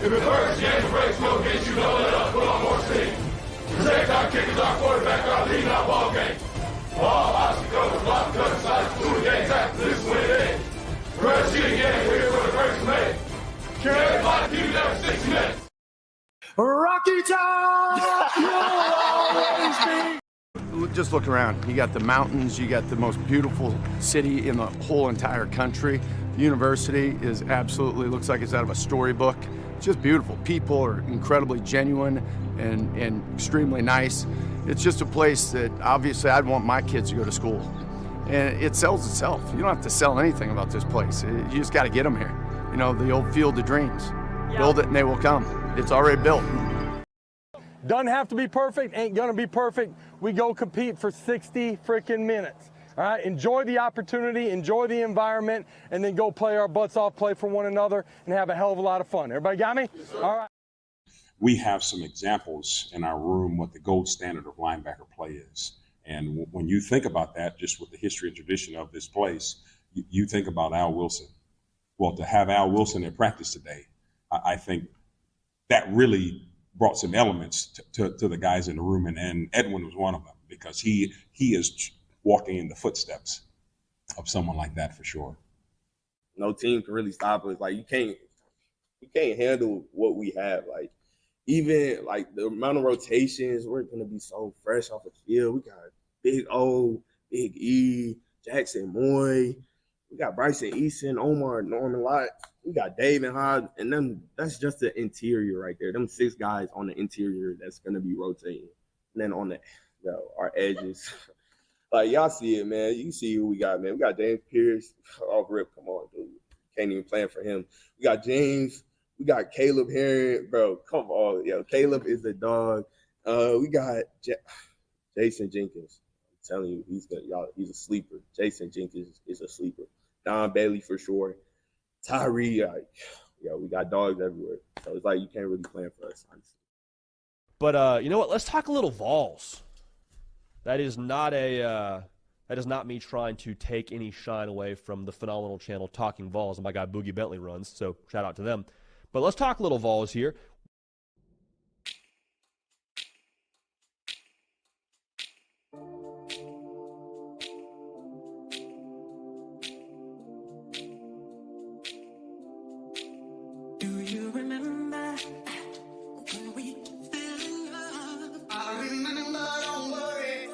If the first game breaks, we'll get you know it up, put on more speed. Protect our kickers, our quarterback, our lead, our ball game. All obstacles, block, cut, sides, through the games after this win in. First year again, we're here for the first minute. Can everybody keep it up 6 minutes? Rocky Top will always be. Just look around. You got the mountains. You got the most beautiful city in the whole entire country. The university is absolutely, looks like it's out of a storybook. It's just beautiful. People are incredibly genuine and extremely nice. It's just a place that obviously I'd want my kids to go to school. And it sells itself. You don't have to sell anything about this place. You just got to get them here. You know, the old field of dreams. Yeah. Build it and they will come. It's already built. Doesn't have to be perfect, ain't gonna be perfect. We go compete for 60 freaking minutes. All right, enjoy the opportunity, enjoy the environment, and then go play our butts off, play for one another, and have a hell of a lot of fun. Everybody got me? Yes, all right. We have some examples in our room what the gold standard of linebacker play is. And when you think about that, just with the history and tradition of this place, you think about Al Wilson. Well, to have Al Wilson in practice today, I think that really brought some elements to the guys in the room, and Edwin was one of them, because he is walking in the footsteps of someone like that for sure. No team can really stop us. Like, you can't handle what we have. Like, even like the amount of rotations, we're gonna be so fresh off the field. We got Big O, Big E, Jackson Moy, we got Bryson Easton, Omar Norman Lott, we got Dave and Hobbs, and then that's just the interior right there. Them 6 guys on the interior that's gonna be rotating. And then on the our edges. Like, y'all see it, man. You see who we got, man. We got James Pierce off rip. Come on, dude. Can't even plan for him. We got James. We got Caleb Herring. Bro, come on. Yo, Caleb is the dog. We got Jason Jenkins. I'm telling you, he's a sleeper. Jason Jenkins is a sleeper. Don Bailey for sure. Tyree, we got dogs everywhere. So it's like you can't really plan for us, honestly. But you know what? Let's talk a little Vols. That is not me trying to take any shine away from the phenomenal channel Talking Vols and my guy Boogie Bentley runs. So shout out to them. But let's talk a little Vols here. Do you remember when we fell in love? I remember, don't worry.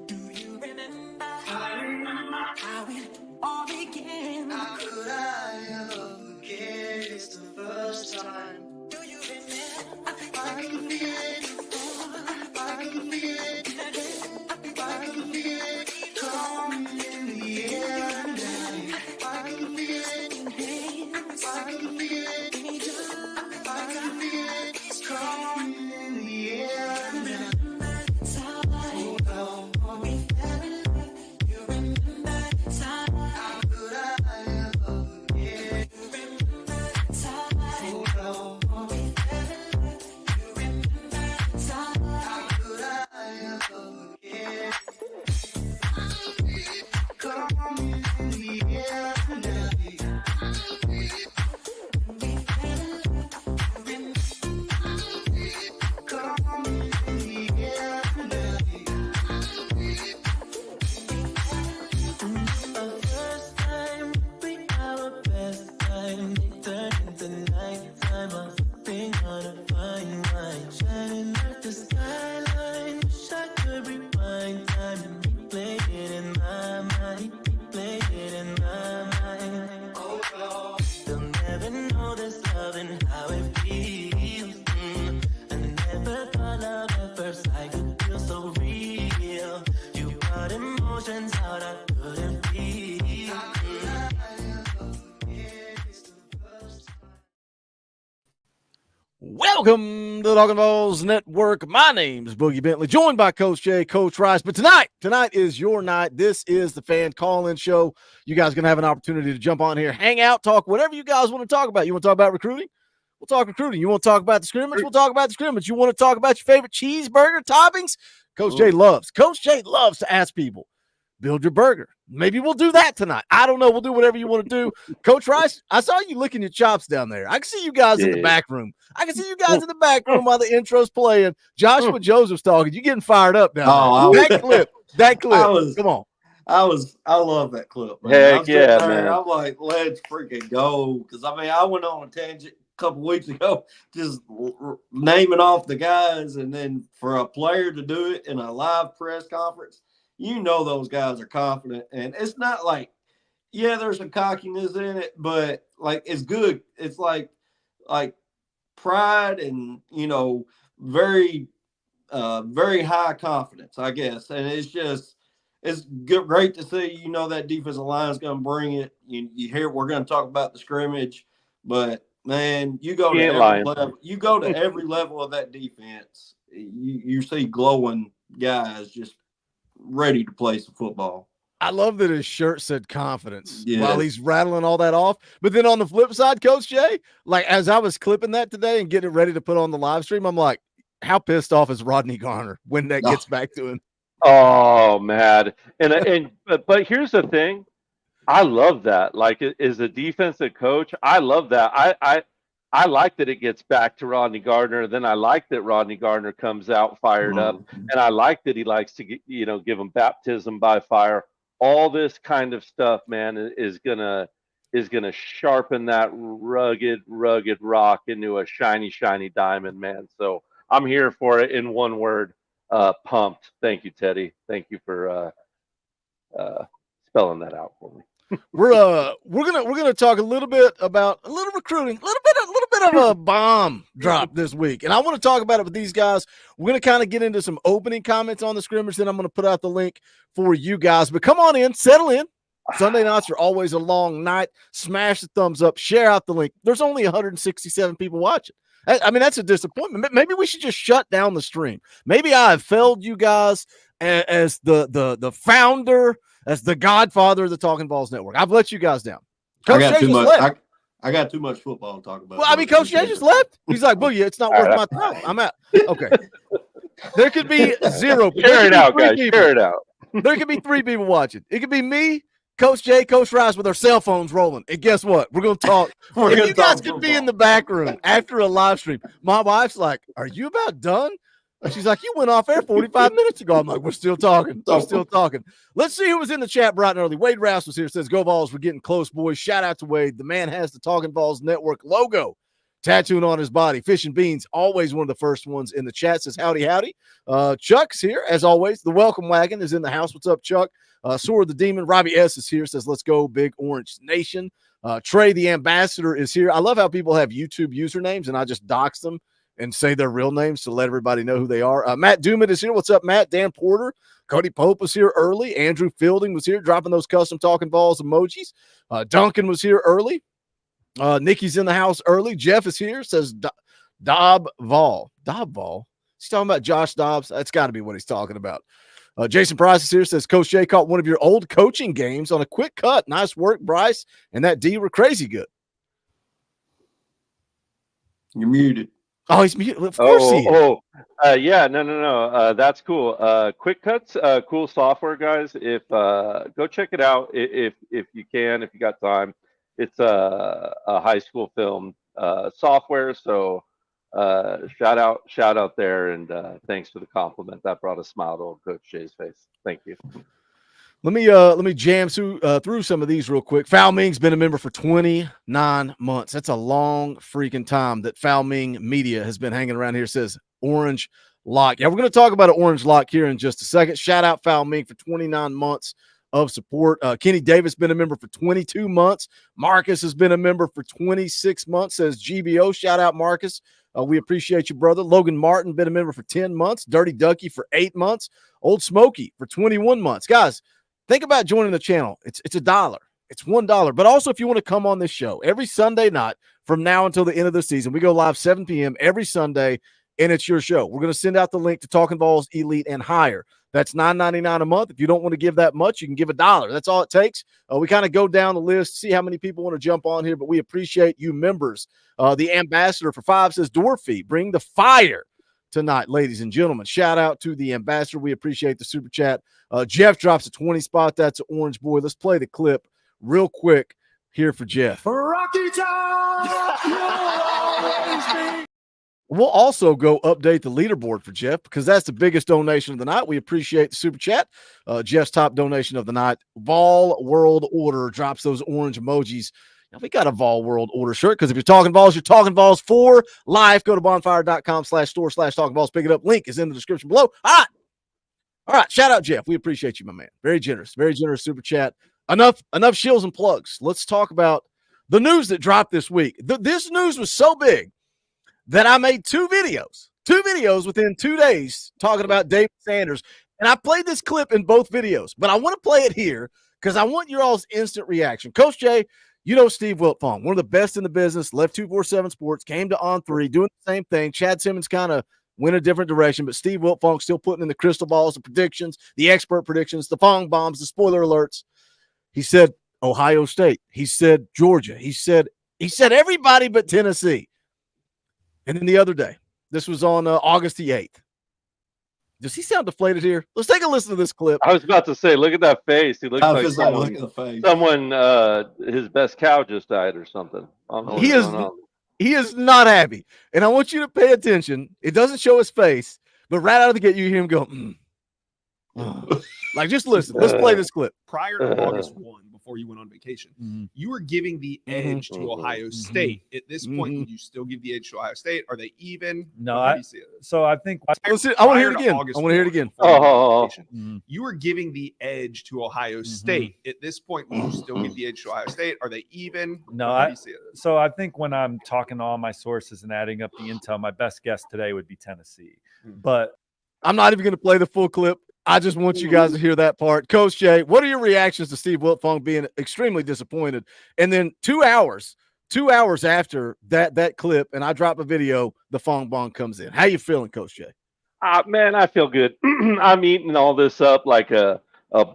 Do you remember? I remember how it all began. How could I ever forget? It's the first time. Do you remember? I can feel it. I can feel it. I can feel it coming in the air tonight. I can feel it. I can feel it. I can feel it. It's coming in the air tonight. Welcome to the Talkin VAWLS Network. My name's Boogie Bentley, joined by Coach Jay, Coach Rice. But tonight is your night. This is the fan call-in show. You guys are going to have an opportunity to jump on here, hang out, talk whatever you guys want to talk about. You want to talk about recruiting? We'll talk recruiting. You want to talk about the scrimmage? We'll talk about the scrimmage. You want to talk about your favorite cheeseburger toppings? Coach Jay loves to ask people, build your burger. Maybe we'll do that tonight. I don't know. We'll do whatever you want to do. Coach Rice, I saw you licking your chops down there. I can see you guys in the back room. I can see you guys in the back room while the intro's playing. Joshua Joseph's talking. You getting fired up down there. That clip. Come on. I love that clip, man. Heck yeah, man. I'm like, let's freaking go. Because, I mean, I went on a tangent a couple weeks ago, just naming off the guys. And then for a player to do it in a live press conference, you know those guys are confident. And it's not like, yeah, there's some cockiness in it, but, like, it's good. It's like pride and, you know, very high confidence, I guess. And it's just, it's great to see, you know, that defensive line is going to bring it. You hear we're going to talk about the scrimmage, but man, you go to every level. You go to every level of that defense. You see glowing guys just ready to play some football. I love that his shirt said confidence while he's rattling all that off. But then on the flip side, Coach Jay, like as I was clipping that today and getting it ready to put on the live stream, I'm like, how pissed off is Rodney Garner when that gets back to him? Oh man, but here's the thing, I love that. Like, as a defensive coach, I love that. I like that it gets back to Rodney Gardner. Then I like that Rodney Gardner comes out fired up, and I like that he likes to give him baptism by fire. All this kind of stuff, man, is gonna sharpen that rugged rock into a shiny diamond, man. So I'm here for it. In one word. Pumped. Thank you, Teddy. Thank you for spelling that out for me. We're gonna talk a little bit about a little recruiting, a little bit of a bomb drop this week, and I want to talk about it with these guys. We're gonna kind of get into some opening comments on the scrimmage, then I'm gonna put out the link for you guys. But come on in, settle in. Sunday nights are always a long night. Smash the thumbs up, share out the link. There's only 167 people watching. I mean, that's a disappointment. Maybe we should just shut down the stream. Maybe I have failed you guys as the founder, as the godfather of the Talkin VAWLS Network. I've let you guys down. Coach I got Jay too much. left. I got too much football to talk about. Well, I mean, Coach Jay just left. He's like, "Boogie, it's not worth my time. I'm out." Okay. There could be zero. Share it out, guys. Share it out. There could be 3 people watching. It could be me, Coach Jay, Coach Rice with our cell phones rolling. And guess what? We're going to talk. If you guys could be in the back room after a live stream, my wife's like, "Are you about done?" She's like, "You went off air 45 minutes ago." I'm like, "We're still talking. We're still talking." Let's see who was in the chat bright and early. Wade Rouse was here. Says, "Go Vols. We're getting close, boys." Shout out to Wade. The man has the Talkin VAWLS Network logo tattooed on his body. Fish and Beans, always one of the first ones in the chat. Says, "Howdy, howdy." Chuck's here, as always. The welcome wagon is in the house. What's up, Chuck? Sword the Demon. Robbie S. is here. Says, "Let's go, Big Orange Nation." Trey, the ambassador, is here. I love how people have YouTube usernames, and I just dox them and say their real names to let everybody know who they are. Matt Dumit is here. What's up, Matt? Dan Porter. Cody Pope was here early. Andrew Fielding was here, dropping those custom Talkin VAWLS emojis. Duncan was here early. Nikki's in the house early. Jeff is here. Says, Dob Vol. He's talking about Josh Dobbs. That's got to be what he's talking about. Jason Price is here. Says, "Coach Jay caught one of your old coaching games on a quick cut. Nice work, Bryce. And that D were crazy good." You're muted. Oh, he's muted. Of course he is. Yeah, no. That's cool. Quick Cuts, cool software, guys. If go check it out if you can, if you got time. It's a high school film software. So shout out there, and thanks for the compliment. That brought a smile to old Coach Jay's face. Thank you. Let me jam through some of these real quick. Foul Ming's been a member for 29 months. That's a long freaking time that Foul Ming Media has been hanging around here. Says Orange Lock. Yeah, we're going to talk about an Orange Lock here in just a second. Shout out Foul Ming for 29 months of support. Kenny Davis been a member for 22 months. Marcus has been a member for 26 months. Says GBO. Shout out Marcus. We appreciate you, brother. Logan Martin been a member for 10 months. Dirty Ducky for 8 months. Old Smokey for 21 months. Guys, think about joining the channel. It's $1. It's $1. But also, if you want to come on this show every Sunday night from now until the end of the season, we go live 7 p.m. every Sunday, and it's your show. We're going to send out the link to Talkin VAWLS Elite and Higher. That's $9.99 a month. If you don't want to give that much, you can give $1. That's all it takes. We kind of go down the list, see how many people want to jump on here, but we appreciate you members. The ambassador for 5 says, "Dorfy, bring the fire tonight, ladies and gentlemen. Shout out to the ambassador. We appreciate the super chat. Jeff drops a 20 spot. That's an Orange Boy. Let's play the clip real quick here for Jeff. Rocky Top, you'll always be. We'll also go update the leaderboard for Jeff because that's the biggest donation of the night. We appreciate the super chat. Jeff's top donation of the night. Vol World Order drops those orange emojis. Now, we got a Vol World Order shirt because if you're talking Vols, you're talking Vols for life. Go to bonfire.com/store/talking Vols. Pick it up. Link is in the description below. All right. Shout out, Jeff. We appreciate you, my man. Very generous super chat. Enough shills and plugs. Let's talk about the news that dropped this week. This news was so big that I made two videos within 2 days talking about David Sanders. And I played this clip in both videos, but I want to play it here because I want your all's instant reaction. Coach Jay, you know Steve Wiltfong, one of the best in the business, left 247 Sports, came to On3, doing the same thing. Chad Simmons kind of went a different direction, but Steve Wiltfong still putting in the crystal balls, the predictions, the expert predictions, the Fong bombs, the spoiler alerts. He said Ohio State. He said Georgia. He said everybody but Tennessee. And then the other day, this was on August the 8th. Does he sound deflated here? Let's take a listen to this clip. I was about to say, look at that face. He looks like someone his best cow just died or something. He is not happy. And I want you to pay attention. It doesn't show his face, but right out of the gate, you hear him go, like, just listen. Let's play this clip. Prior to August 1, before you went on vacation, you were giving the edge to Ohio State. At this point, would you still give the edge to Ohio State? Are they even? No, so I think I want to hear it again. You were giving the edge to Ohio State. At this point, would you still give the edge to Ohio State? Are they even? No, so I think when I'm talking to all my sources and adding up the intel, my best guess today would be Tennessee. But I'm not even going to play the full clip. I just want you guys to hear that part. Coach Jay, what are your reactions to Steve Wiltfong being extremely disappointed? And then 2 hours after that clip, and I drop a video, the Fong Bong comes in. How you feeling, Coach Jay? Man, I feel good. I'm eating all this up like a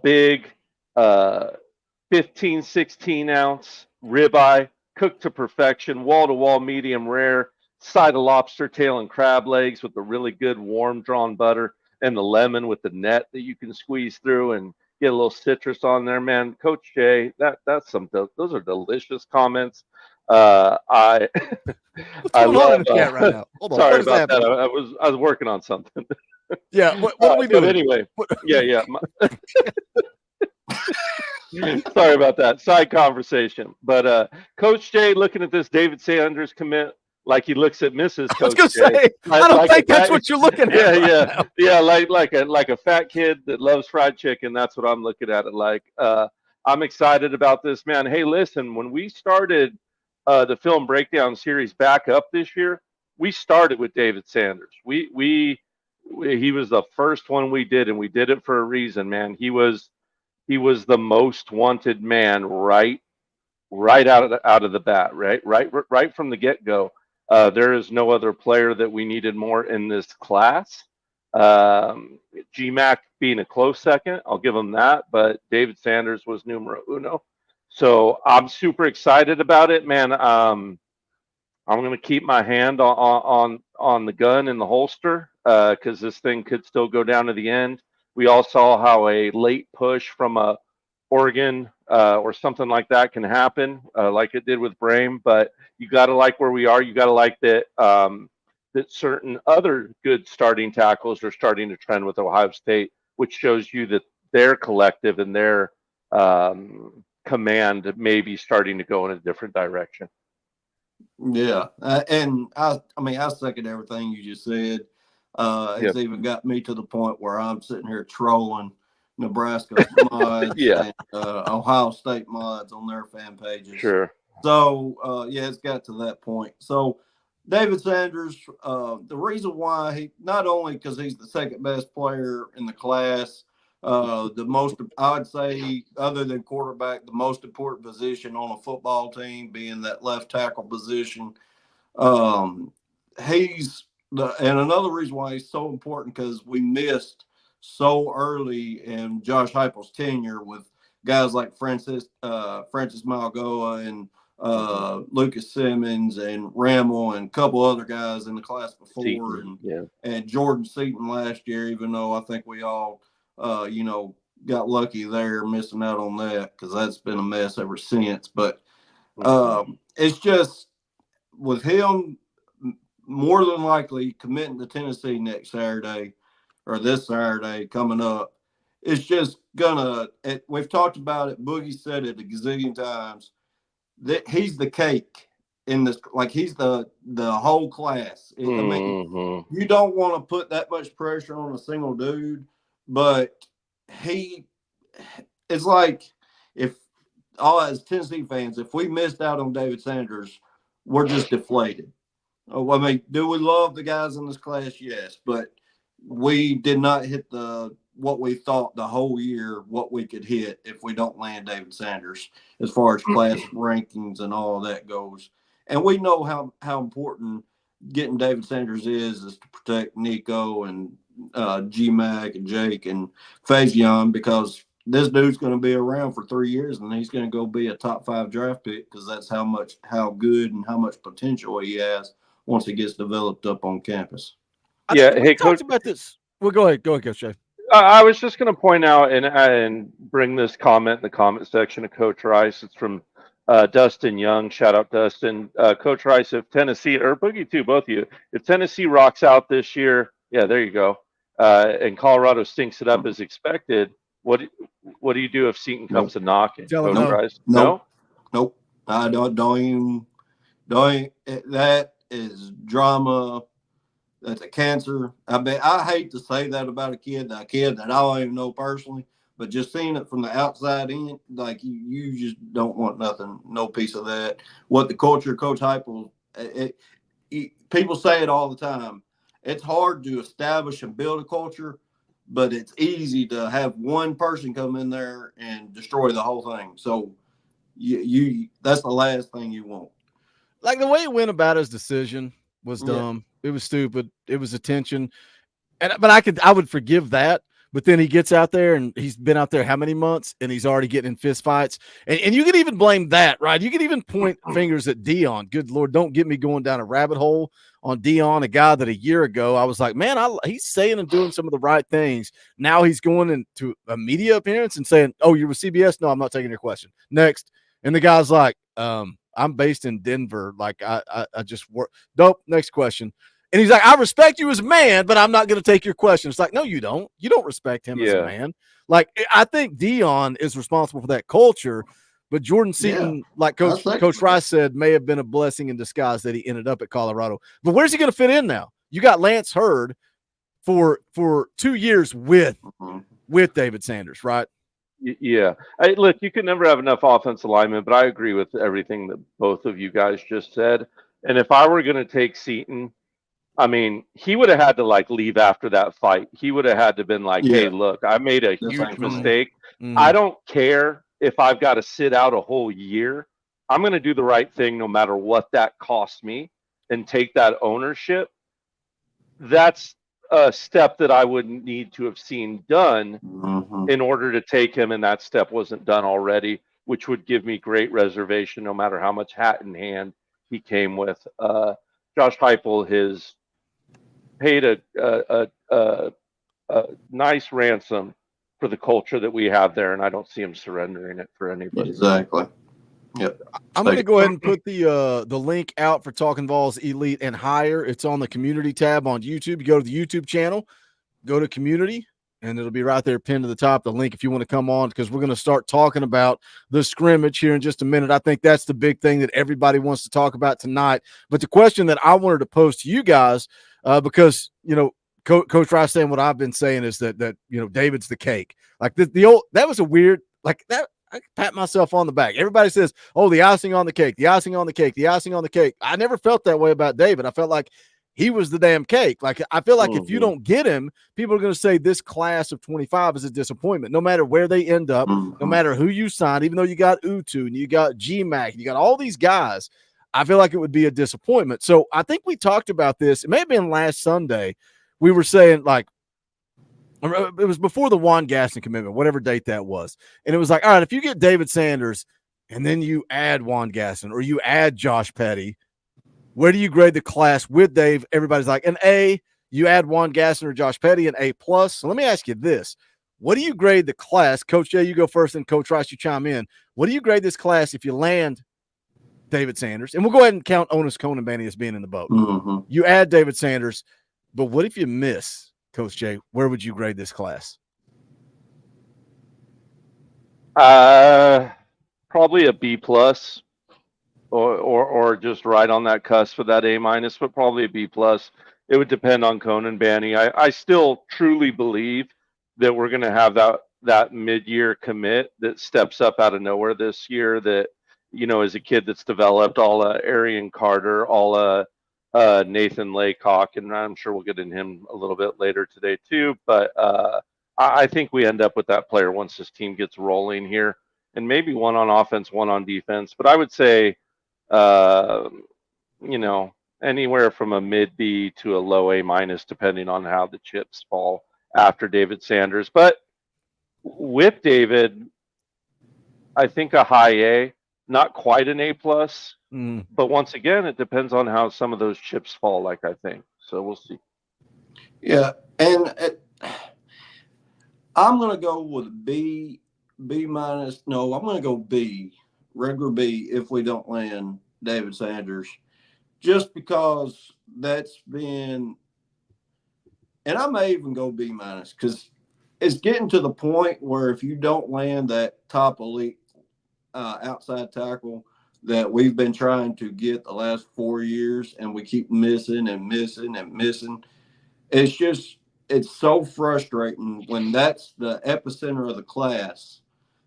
big 15, 16 ounce ribeye, cooked to perfection, wall-to-wall medium rare, side of lobster tail and crab legs with the really good warm drawn butter, and the lemon with the net that you can squeeze through and get a little citrus on there, man. Coach Jay, those are delicious comments. I love chat right now. Hold on. Sorry about that. I was working on something. Yeah. What are we doing? Anyway, yeah. Sorry about that. Side conversation. But Coach Jay, looking at this David Sanders commit, like he looks at Mrs. Coach Jay. I don't think that's what you're looking at. Yeah, like a fat kid that loves fried chicken. That's what I'm looking at it like. I'm excited about this, man. Hey, listen, when we started the film breakdown series back up this year, we started with David Sanders. He was the first one we did, and we did it for a reason, man. He was the most wanted man right out of the bat, right from the get-go. There is no other player that we needed more in this class. GMAC being a close second, I'll give him that, but David Sanders was numero uno. So I'm super excited about it, man. I'm going to keep my hand on the gun in the holster because this thing could still go down to the end. We all saw how a late push from a Oregon or something like that can happen, like it did with Brame. But you got to like where we are. You got to like that that certain other good starting tackles are starting to trend with Ohio State, which shows you that their collective and their command may be starting to go in a different direction. Yeah, and I second everything you just said. It's even got me to the point where I'm sitting here trolling Nebraska mods and Ohio State mods on their fan pages. Sure. So, it's got to that point. So, David Sanders, the reason why he, not only because he's the second best player in the class, the most, I'd say, other than quarterback, the most important position on a football team being that left tackle position. And another reason why he's so important because we missed so early in Josh Heupel's tenure with guys like Francis Malgoa and Lucas Simmons and Ramel and a couple other guys in the class before, Seaton, and Jordan Seaton last year, even though I think we all, got lucky there missing out on that because that's been a mess ever since. But it's just with him more than likely committing to Tennessee next Saturday or this Saturday coming up, it's just we've talked about it. Boogie said it a gazillion times that he's the cake in this, like he's the whole class. I mean, you don't want to put that much pressure on a single dude, but it's like if all as Tennessee fans, if we missed out on David Sanders, we're just deflated. I mean, do we love the guys in this class? Yes, but we did not hit what we thought the whole year what we could hit if we don't land David Sanders as far as class rankings and all that goes. And we know how important getting David Sanders is to protect Nico and G-Mac and Jake and Faison, because this dude's going to be around for 3 years and he's going to go be a top 5 draft pick because that's how good and how much potential he has once he gets developed up on campus. Hey, Coach, about this. Well, go ahead, Coach Jay. I was just going to point out and bring this comment in the comment section of Coach Rice. It's from Dustin Young. Shout out, Dustin. Coach Rice, if Tennessee, or Boogie too, both of you, if Tennessee rocks out this year, there you go, and Colorado stinks it up as expected, what do you do if Seaton comes to knocking? Coach Rice? Nope. I don't even. That is drama. That's a cancer. I hate to say that about a kid that I don't even know personally, but just seeing it from the outside in, like you just don't want nothing, no piece of that. What the culture, Coach Heupel, people say it all the time. It's hard to establish and build a culture, but it's easy to have one person come in there and destroy the whole thing. So you that's the last thing you want. Like the way he went about his decision was dumb. It was stupid. It was attention. But I would forgive that. But then he gets out there and he's been out there how many months and he's already getting in fist fights. And you could even blame that, right? You could even point fingers at Dion. Good Lord, don't get me going down a rabbit hole on Dion, a guy that a year ago I was like, man, he's saying and doing some of the right things. Now he's going into a media appearance and saying, oh, you're with CBS? No, I'm not taking your question. Next. And the guy's like, I'm based in Denver. Like I just work. Nope. Next question. And he's like, I respect you as a man, but I'm not going to take your question. It's like, no, you don't. You don't respect him as a man. Like, I think Dion is responsible for that culture, but Jordan Seaton, like Coach Rice said, may have been a blessing in disguise that he ended up at Colorado. But where's he going to fit in now? You got Lance Hurd for 2 years with David Sanders, right? Yeah. Look, you can never have enough offensive linemen, but I agree with everything that both of you guys just said. And if I were going to take Seaton, I mean, he would have had to leave after that fight. He would have had to been like, hey, look, I made a huge mistake. I don't care if I've got to sit out a whole year. I'm going to do the right thing no matter what that costs me and take that ownership. That's a step that I wouldn't need to have seen done in order to take him, and that step wasn't done already, which would give me great reservation no matter how much hat in hand he came with. Josh Heupel has paid a nice ransom for the culture that we have there, and I don't see him surrendering it for anybody. Exactly. Yep. I'm going to go ahead and put the link out for Talkin VAWLS Elite and Higher. It's on the community tab on YouTube. You go to the YouTube channel, go to community, and it'll be right there pinned to the top, the link if you want to come on, because we're going to start talking about the scrimmage here in just a minute. I think that's the big thing that everybody wants to talk about tonight. But the question that I wanted to pose to you guys, because, Coach Rice saying what I've been saying is that David's the cake. Like the old, that was a weird, like that. I pat myself on the back. Everybody says, oh, the icing on the cake, the icing on the cake, the icing on the cake. I never felt that way about David. I felt like he was the damn cake. Like, I feel like if you don't get him, people are going to say this class of 25 is a disappointment, no matter where they end up, no matter who you sign, even though you got Utu and you got G-Mac, and you got all these guys. I feel like it would be a disappointment. So I think we talked about this. It may have been last Sunday. We were saying, like, it was before the Juan Gaston commitment, whatever date that was. And it was like, all right, if you get David Sanders, and then you add Juan Gasson or you add Josh Petty, where do you grade the class with Dave? Everybody's like an A. You add Juan Gasson or Josh Petty, an A+. So let me ask you this. What do you grade the class? Coach Jay, you go first, and Coach Rice, you chime in. What do you grade this class if you land David Sanders? And we'll go ahead and count Onis Conan as being in the boat. Mm-hmm. You add David Sanders, but what if you miss, Coach Jay? Where would you grade this class? Probably a B+, or just right on that cusp of that A-, but probably a B+. It would depend on Conan Banny. I still truly believe that we're going to have that mid-year commit that steps up out of nowhere this year that, is a kid that's developed all Arian Carter, all Nathan Laycock, and I'm sure we'll get in him a little bit later today too. But I think we end up with that player once this team gets rolling here, and maybe one on offense, one on defense. But I would say, anywhere from a mid B to a low A-, depending on how the chips fall after David Sanders. But with David, I think a high A, not quite an A+. But once again, it depends on how some of those chips fall, like I think. So we'll see. Yeah, and I'm going to go with B-. No, I'm going to go B, regular B, if we don't land David Sanders, just because that's been, and I may even go B-, because it's getting to the point where if you don't land that top elite outside tackle that we've been trying to get the last 4 years, and we keep missing and missing and missing, it's so frustrating when that's the epicenter of the class.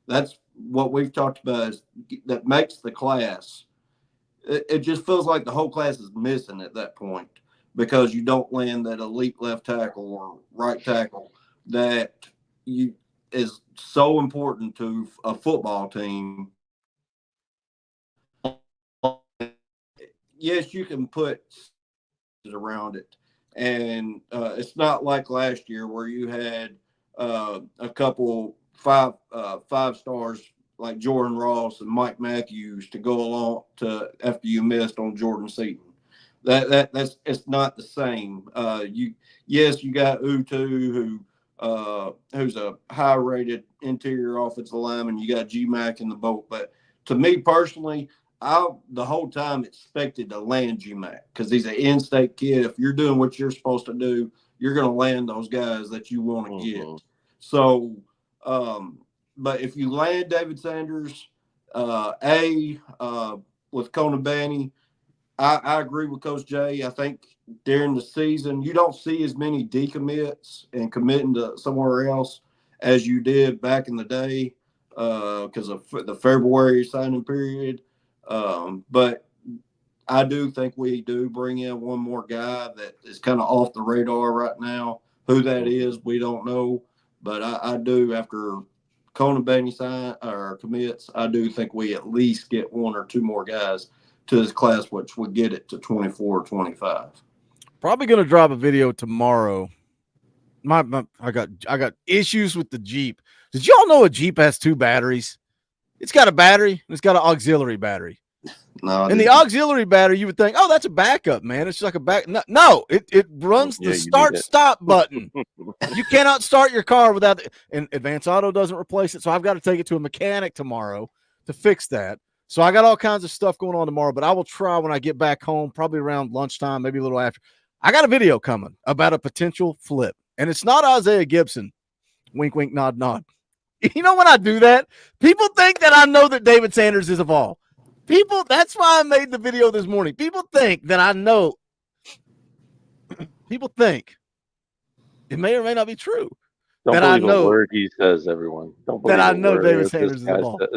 That's what we've talked about, is that makes the class. It just feels like the whole class is missing at that point because you don't land that elite left tackle or right tackle that is so important to a football team. Yes, you can put around it. And it's not like last year where you had a couple five stars like Jordan Ross and Mike Matthews to go along to after you missed on Jordan Seaton. That's it's not the same. You got Utu who's a high rated interior offensive lineman. You got G-Mac in the boat, but to me personally, I the whole time expected to land G-Mac because he's an in-state kid. If you're doing what you're supposed to do, you're going to land those guys that you want to get. So, but if you land David Sanders, with Conan Banny, I agree with Coach Jay. I think during the season, you don't see as many decommits and committing to somewhere else as you did back in the day because of the February signing period. But I do think we do bring in one more guy that is kind of off the radar right now. Who that is, we don't know. But I do, after Conan Banny commits, I do think we at least get one or two more guys to this class, which would get it to 24 or 25. Probably going to drop a video tomorrow. I got issues with the Jeep. Did y'all know a Jeep has two batteries? It's got a battery and it's got an auxiliary battery. No, and the auxiliary battery, you would think, oh, that's a backup, man. It's just like a back. No, it runs the start-stop button. You cannot start your car without it. And Advance Auto doesn't replace it, so I've got to take it to a mechanic tomorrow to fix that. So I got all kinds of stuff going on tomorrow, but I will try when I get back home, probably around lunchtime, maybe a little after. I got a video coming about a potential flip, and it's not Isaiah Gibson. Wink, wink, nod, nod. You know when I do that, people think that I know that David Sanders is a Vol. People, that's why I made the video this morning. People think that I know. People think it may or may not be true. Don't that believe I know, a word he says, everyone. Don't believe that I know word David this Sanders is a guy Vol. says.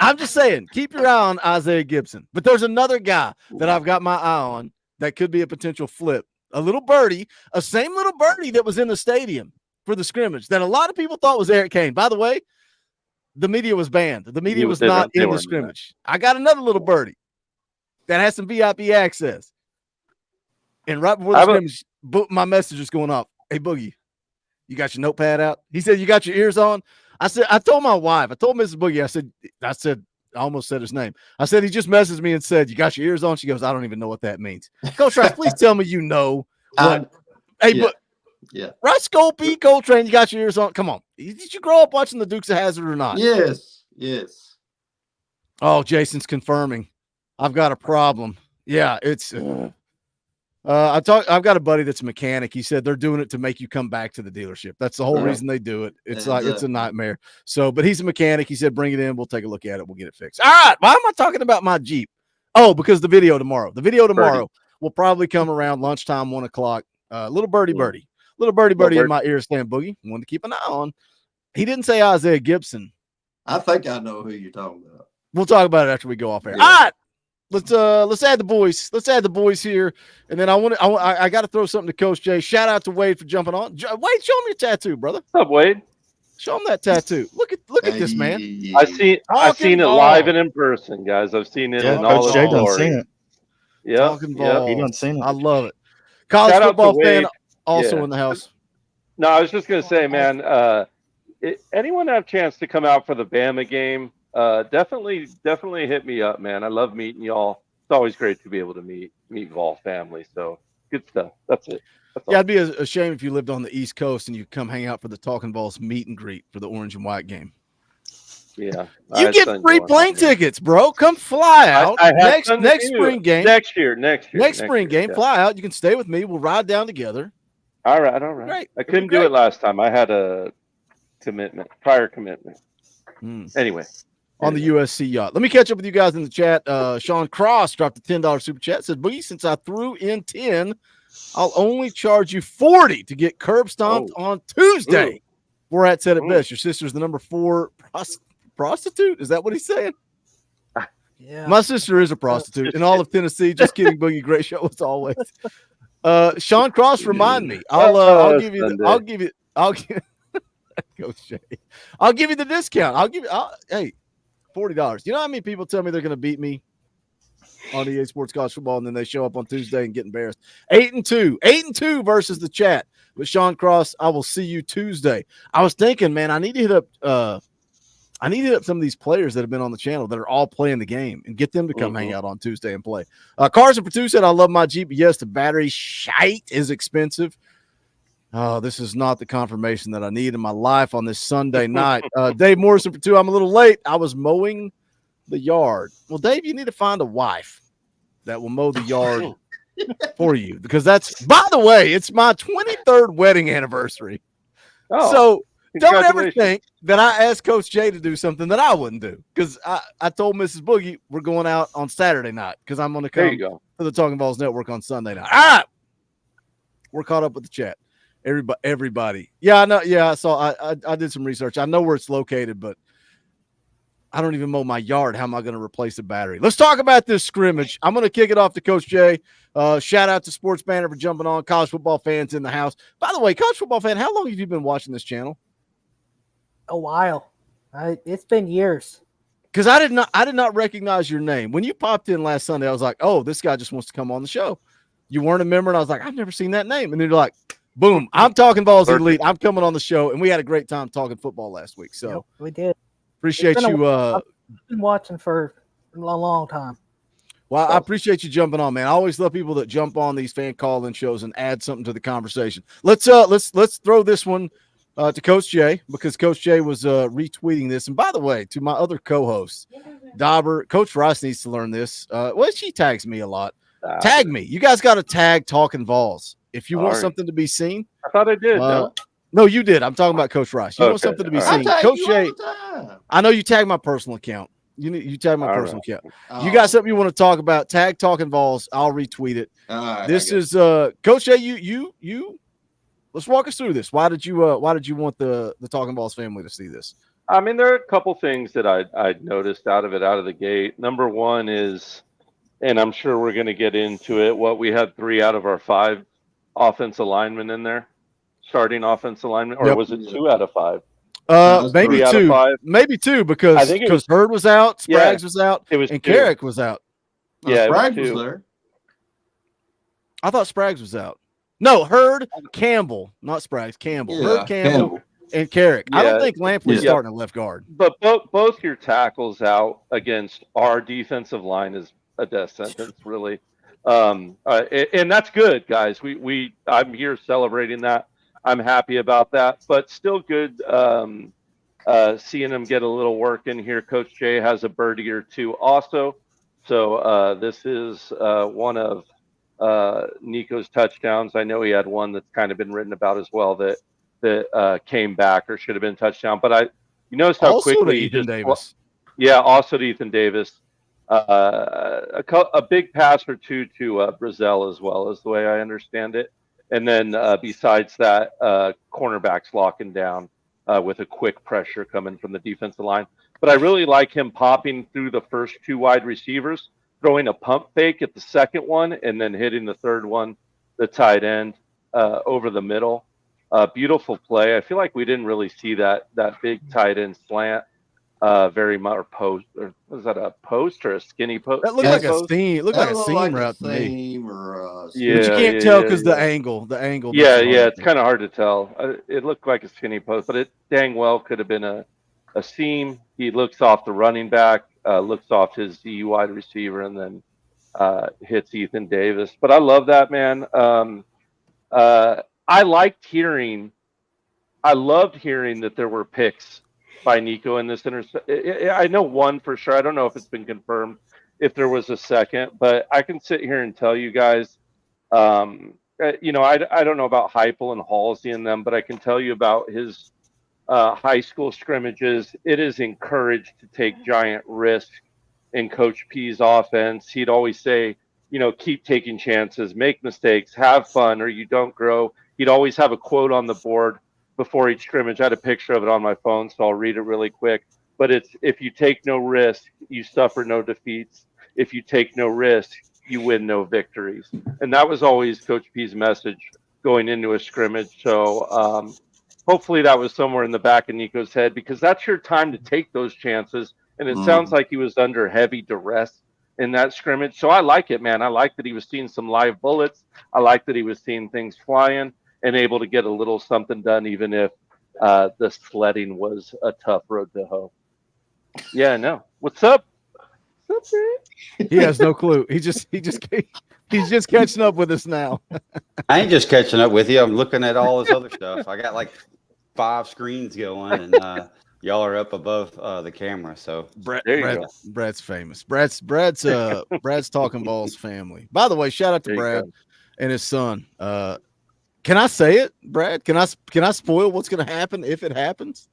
I'm just saying, keep your eye on Isaiah Gibson. But there's another guy that I've got my eye on that could be a potential flip. A little birdie, a same little birdie that was in the stadium for the scrimmage that a lot of people thought was Eric Kane. By the way, the media was banned. The media was not in the scrimmage. I got another little birdie that has some VIP access. And right before the scrimmage, my message was going off. Hey, Boogie, you got your notepad out? He said, you got your ears on? I told my wife, I told Mrs. Boogie, I said, I almost said his name. I said, he just messaged me and said, "You got your ears on?" She goes, "I don't even know what that means." Coach Rice, please tell me you know what. Hey, yeah. but Yeah. Rice Colby, Coltrane, you got your ears on? Come on. Did you grow up watching the Dukes of Hazzard or not? Yes. Yes. Oh, Jason's confirming. I've got a problem. Yeah, it's. I've got a buddy that's a mechanic. He said they're doing it to make you come back to the dealership. That's the whole reason they do it. It's like it's a nightmare. So, but he's a mechanic. He said, "Bring it in. We'll take a look at it. We'll get it fixed." All right. Why am I talking about my Jeep? Oh, because the video tomorrow. The video tomorrow will probably come around lunchtime, 1:00. Little birdie in my ear, Stan Boogie. Wanted to keep an eye on. He didn't say Isaiah Gibson. I think I know who you're talking about. We'll talk about it after we go off air. Yeah. All right. Let's add the boys. Let's add the boys here, and then I got to throw something to Coach Jay. Shout out to Wade for jumping on. Wade, show him your tattoo, brother. What's up, Wade? Show him that tattoo. Look at this man. I've seen it live and in person, guys. I've seen it in all Coach its Jay done glory. seen it. Yeah, Talking balls. He done seen it. I love it. College Shout out football to fan Wade. also in the house. No, I was just gonna say, man. Anyone have a chance to come out for the Bama game? Definitely hit me up, man. I love meeting y'all. It's always great to be able to meet Vol family. So good stuff. That's it. Yeah, it'd be a shame if you lived on the East Coast and you come hang out for the Talkin VAWLS meet and greet for the orange and white game. Yeah, you get free plane tickets, bro. Come fly out next spring game. Next year. Spring game. Fly out. You can stay with me. We'll ride down together. All right. Great. I couldn't do it last time. I had a prior commitment. Anyway. On the USC yacht. Let me catch up with you guys in the chat. Sean Cross dropped a $10 super chat. Said, "Boogie, since I threw in 10, I'll only charge you 40 to get curb stomped on Tuesday." Borat said it best. Your sister's the number 4 prostitute. Is that what he's saying? Yeah. My sister is a prostitute in all of Tennessee. Just kidding, Boogie. Great show as always. Sean Cross, remind me. I'll give you the discount. Hey, $40. You know how many people tell me they're going to beat me on EA Sports College Football, and then they show up on Tuesday and get embarrassed? 8-2 versus the chat. But Sean Cross, I will see you Tuesday. I was thinking, man, I need to hit up some of these players that have been on the channel that are all playing the game and get them to come hang out on Tuesday and play. Carson Perdue said, "I love my Jeep, but yes, the battery shite is expensive." Oh, this is not the confirmation that I need in my life on this Sunday night. Dave Morrison for 2. I'm a little late. I was mowing the yard. Well, Dave, you need to find a wife that will mow the yard for you, because that's, by the way, it's my 23rd wedding anniversary. So don't ever think that I asked Coach Jay to do something that I wouldn't do, because I told Mrs. Boogie we're going out on Saturday night because I'm going to come to the Talkin VAWLS Network on Sunday night. All right. We're caught up with the chat. Everybody. Yeah, I know. Yeah, I did some research. I know where it's located, but I don't even mow my yard. How am I going to replace a battery? Let's talk about this scrimmage. I'm going to kick it off to Coach Jay. Shout out to Sports Banner for jumping on. College football fans in the house. By the way, college football fan, how long have you been watching this channel? A while. It's been years. Because I did not recognize your name when you popped in last Sunday. I was like, oh, this guy just wants to come on the show. You weren't a member, and I was like, I've never seen that name. And then you're like, boom, I'm Talkin VAWLS Elite. I'm coming on the show, and we had a great time talking football last week. So we did. Appreciate you. I've been watching for a long time. Well, I appreciate you jumping on, man. I always love people that jump on these fan call-in shows and add something to the conversation. Let's throw this one to Coach Jay, because Coach Jay was retweeting this. And by the way, to my other co-hosts, Dauber, Coach Rice needs to learn this. Well, she tags me a lot. Tag me. You guys got to tag Talkin VAWLS if you want something to be seen. I thought I did. No, you did. I'm talking about Coach Rice. You want something to be seen. Coach Jay, I know you tag my personal account. You tag my personal account. You got something you want to talk about, tag Talkin VAWLS. I'll retweet it. This is Coach Jay, you let's walk us through this. Why did you want the Talkin VAWLS family to see this? I mean, there are a couple things that I noticed out of the gate. Number one is, and I'm sure we're going to get into it, we had 3 out of our 5 offensive linemen in there, starting offensive linemen, or was it 2 out of 5? Maybe 2. Maybe 2 because Hurd was out, Spraggs was out, and Carrick was out. Yeah, Spraggs was there. I thought Spraggs was out. No, Hurd, Campbell, not Spraggs, Campbell. Yeah, Hurd, Campbell, and Carrick. I don't Yeah, think Lampley's yeah. starting at left guard. But both your tackles out against our defensive line is a death sentence, really. And that's good, guys. I'm here celebrating that. I'm happy about that, but still good seeing him get a little work in here. Coach Jay has a birdie or two also. So this is one of Nico's touchdowns. I know he had one that's kind of been written about as well that came back or should have been a touchdown. But you notice how Also quickly to he Ethan just Davis. yeah, also to Ethan Davis. A big pass or two to Brazil as well, is the way I understand it. And then besides that, cornerbacks locking down with a quick pressure coming from the defensive line. But I really like him popping through the first two wide receivers, throwing a pump fake at the second one, and then hitting the third one, the tight end, over the middle. Beautiful play. I feel like we didn't really see that big tight end slant very much, or post, or was that a post or a skinny post? That looked like a seam. It looked like a looked seam like route to me. seam or Yeah, but you can't yeah, tell yeah, because yeah. the angle makes Yeah, it hard yeah, to it's tell. kind of hard to tell. It looked like a skinny post, but it dang well could have been a seam. He looks off the running back, looks off his Z wide receiver, and then hits Ethan Davis. But I love that, man. I loved hearing that there were picks by Nico in this I know one for sure. I don't know if it's been confirmed if there was a second, but I can sit here and tell you guys, I don't know about Heupel and Halsey and them, but I can tell you about his high school scrimmages. It is encouraged to take giant risks in Coach P's offense. He'd always say, keep taking chances, make mistakes, have fun, or you don't grow. He'd always have a quote on the board before each scrimmage. I had a picture of it on my phone, so I'll read it really quick. But it's, if you take no risk, you suffer no defeats. If you take no risk, you win no victories. And that was always Coach P's message going into a scrimmage. So hopefully that was somewhere in the back of Nico's head, because that's your time to take those chances. And it sounds like he was under heavy duress in that scrimmage. So I like it, man. I like that he was seeing some live bullets. I like that he was seeing things flying and able to get a little something done, even if the sledding was a tough road to hoe. Yeah, no. What's up? What's up, man? He has no clue. He's just catching up with us now. I ain't just catching up with you. I'm looking at all this other stuff. I got like 5 screens going, and y'all are up above the camera. So Brad's famous. Brad's Talkin VAWLS family. By the way, shout out to Brad and his son. Can I say it, Brad? Can I spoil what's going to happen if it happens?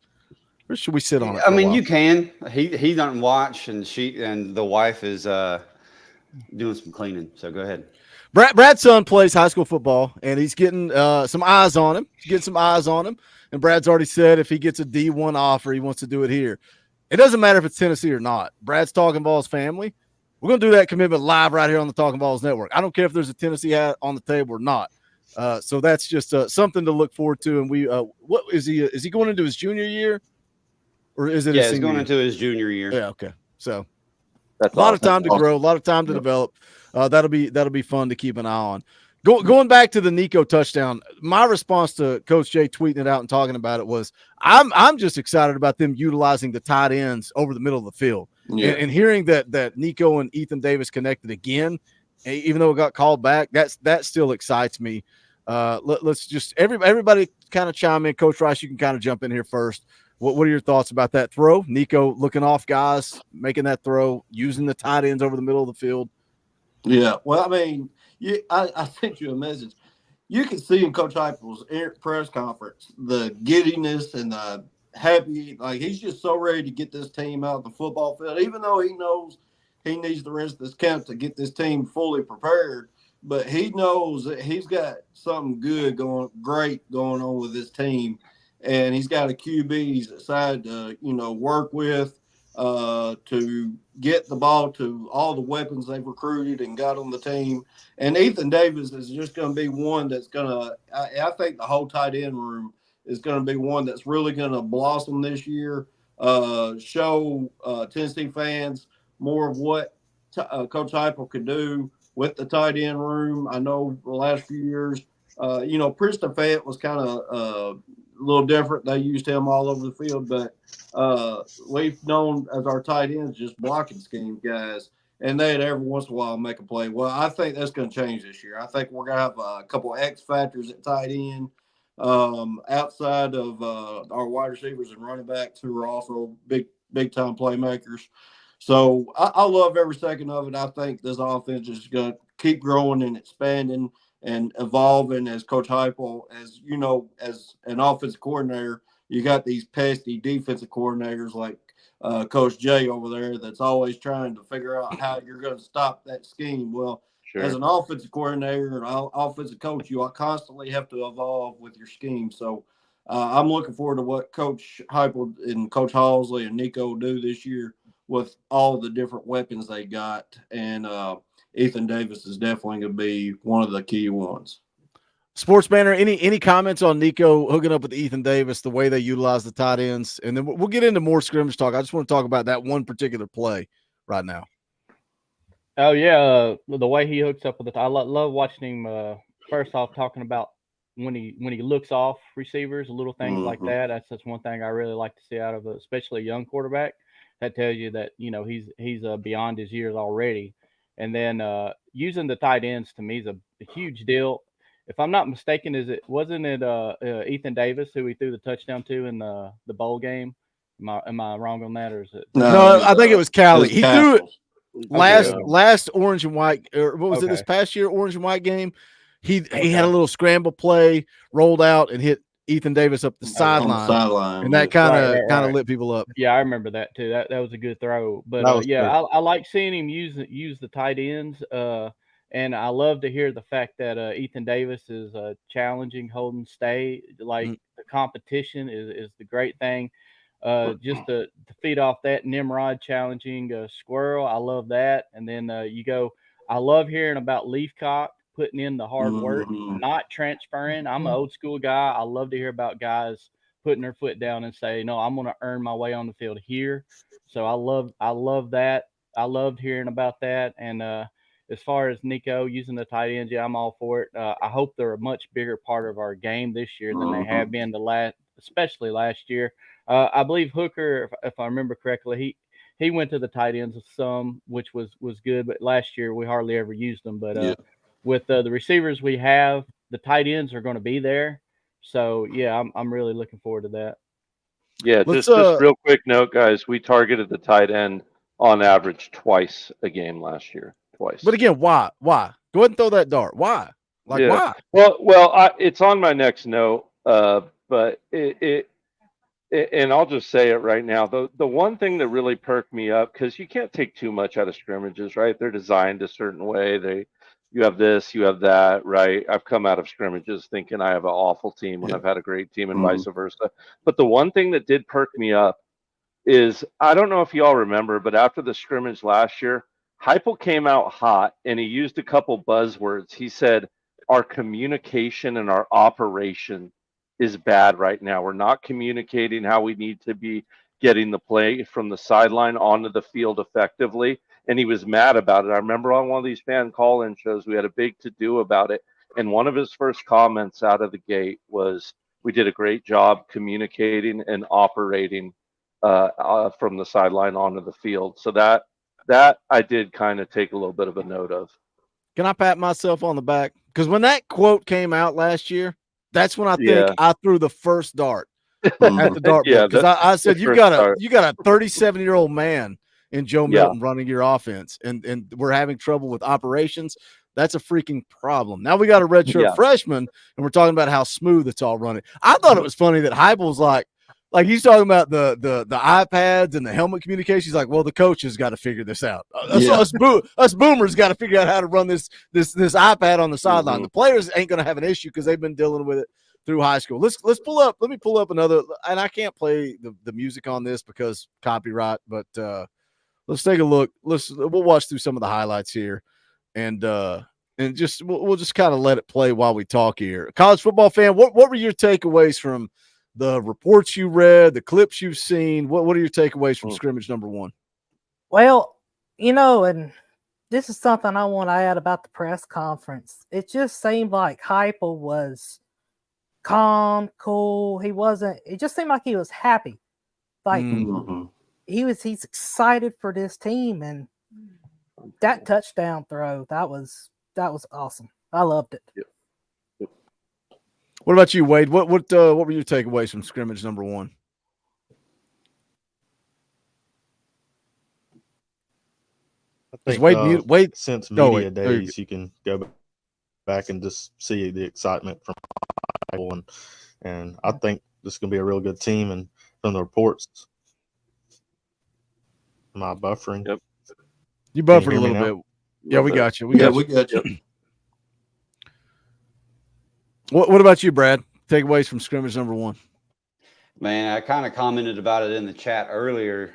Or should we sit on it? I mean, you can. He doesn't watch, and the wife is doing some cleaning. So go ahead. Brad's son plays high school football, and he's getting some eyes on him. He's getting some eyes on him. And Brad's already said if he gets a D1 offer, he wants to do it here. It doesn't matter if it's Tennessee or not. Brad's Talkin VAWLS family. We're going to do that commitment live right here on the Talkin VAWLS Network. I don't care if there's a Tennessee hat on the table or not. So that's just something to look forward to. And we, what is he? Is he going into his junior year, or is it? Yeah, he's going into his junior year. Yeah. Okay. So that's a lot of time to grow, a lot of time to develop. That'll be fun to keep an eye on. Going back to the Nico touchdown, my response to Coach Jay tweeting it out and talking about it was, I'm just excited about them utilizing the tight ends over the middle of the field, and hearing that Nico and Ethan Davis connected again, even though it got called back. That still excites me. Let's just everybody kind of chime in. Coach Rice, you can kind of jump in here first. What are your thoughts about that throw? Nico looking off guys, making that throw, using the tight ends over the middle of the field. Yeah, well, I mean, I sent you a message. You can see in Coach Heupel's press conference the giddiness and the happy. Like, he's just so ready to get this team out of the football field, even though he knows he needs the rest of this camp to get this team fully prepared. But he knows that he's got something great going on with this team, and he's got a QB he's decided to work with to get the ball to all the weapons they've recruited and got on the team. And Ethan Davis is just going to be one that's going to – I think the whole tight end room is going to be one that's really going to blossom this year, show Tennessee fans more of what Coach Heupel could do with the tight end room. I know the last few years, Preston Fayette was kind of little different. They used him all over the field, but we've known as our tight ends just blocking scheme guys, and they'd every once in a while make a play. Well, I think that's going to change this year. I think we're going to have a couple of X factors at tight end outside of our wide receivers and running backs who are also big time playmakers. So I love every second of it. I think this offense is going to keep growing and expanding and evolving. As Coach Heupel, as you know, as an offensive coordinator, you got these pesky defensive coordinators like Coach Jay over there that's always trying to figure out how you're going to stop that scheme. Well, as an offensive coordinator and offensive coach, you constantly have to evolve with your scheme. So I'm looking forward to what Coach Heupel and Coach Halsley and Nico do this year with all the different weapons they got. And Ethan Davis is definitely going to be one of the key ones. Sports Banner, any comments on Nico hooking up with Ethan Davis, the way they utilize the tight ends? And then we'll get into more scrimmage talk. I just want to talk about that one particular play right now. Oh, yeah, the way he hooks up with it. I love watching him, first off, talking about when he looks off receivers, little things like that. That's one thing I really like to see out of especially a young quarterback. That tells you that, he's beyond his years already. And then using the tight ends to me is a huge deal. If I'm not mistaken, wasn't it Ethan Davis who he threw the touchdown to in the bowl game? Am I wrong on that, or is it? No, I think it was Callie. He threw it Okay. last orange and white, or what was it, this past year orange and white game? He had a little scramble play, rolled out and hit Ethan Davis up the sideline, and that kind of lit people up. Yeah, I remember that too. That was a good throw. But I like seeing him use the tight ends. And I love to hear the fact that Ethan Davis is challenging Holden State. Like the competition is the great thing. Just to feed off that, Nimrod challenging Squirrel. I love that. And then I love hearing about Leafcock putting in the hard work, not transferring. I'm an old school guy. I love to hear about guys putting their foot down and say, no, I'm going to earn my way on the field here. So I love that. I loved hearing about that. And as far as Nico using the tight ends, I'm all for it. I hope they're a much bigger part of our game this year than they have been especially last year. I believe Hooker, if I remember correctly, he went to the tight ends some, which was good. But last year we hardly ever used them. But with the receivers we have, the tight ends are going to be there. So yeah, I'm really looking forward to that. Yeah, just real quick note, guys. We targeted the tight end on average twice a game last year. Twice. But again, why? Go ahead and throw that dart. Why? Why? Well, it's on my next note. But and I'll just say it right now. The one thing that really perked me up, because you can't take too much out of scrimmages, right? They're designed a certain way. You have this, you have that, right? I've come out of scrimmages thinking I have an awful team when I've had a great team and vice versa. But the one thing that did perk me up is, I don't know if y'all remember, but after the scrimmage last year, Heupel came out hot and he used a couple buzzwords. He said, our communication and our operation is bad right now. We're not communicating how we need to be getting the play from the sideline onto the field effectively. And he was mad about it. I remember on one of these fan call-in shows, we had a big to-do about it. And one of his first comments out of the gate was, we did a great job communicating and operating from the sideline onto the field. So that I did kind of take a little bit of a note of. Can I pat myself on the back? Because when that quote came out last year, that's when I think I threw the first dart at the dartboard. Because I said, you got a 37-year-old man in Joe Milton running your offense, and we're having trouble with operations. That's a freaking problem. Now we got a redshirt freshman, and we're talking about how smooth it's all running. I thought it was funny that Heupel was like he's talking about the iPads and the helmet communication. He's like, well, the coach has got to figure this out. Us boomers got to figure out how to run this iPad on the sideline. The players ain't going to have an issue because they've been dealing with it through high school. Let's pull up. Let me pull up another, and I can't play the music on this because copyright, but let's take a look. We'll watch through some of the highlights here, and just we'll just kind of let it play while we talk here. College football fan, what were your takeaways from the reports you read, the clips you've seen? What are your takeaways from scrimmage number one? Well, and this is something I want to add about the press conference. It just seemed like Heupel was calm, cool. He wasn't. It just seemed like he was happy. Like he's excited for this team, and that touchdown throw that was awesome. I loved it. What about you, Wade? What were your takeaways from scrimmage number 1? I think Wade, since media days, you can go back and just see the excitement from people, and I think this is going to be a real good team. And from the reports, am I buffering? Yep. You buffered a little bit. Yeah, we got you. We got you. What about you, Brad? Takeaways from scrimmage number 1. Man, I kind of commented about it in the chat earlier.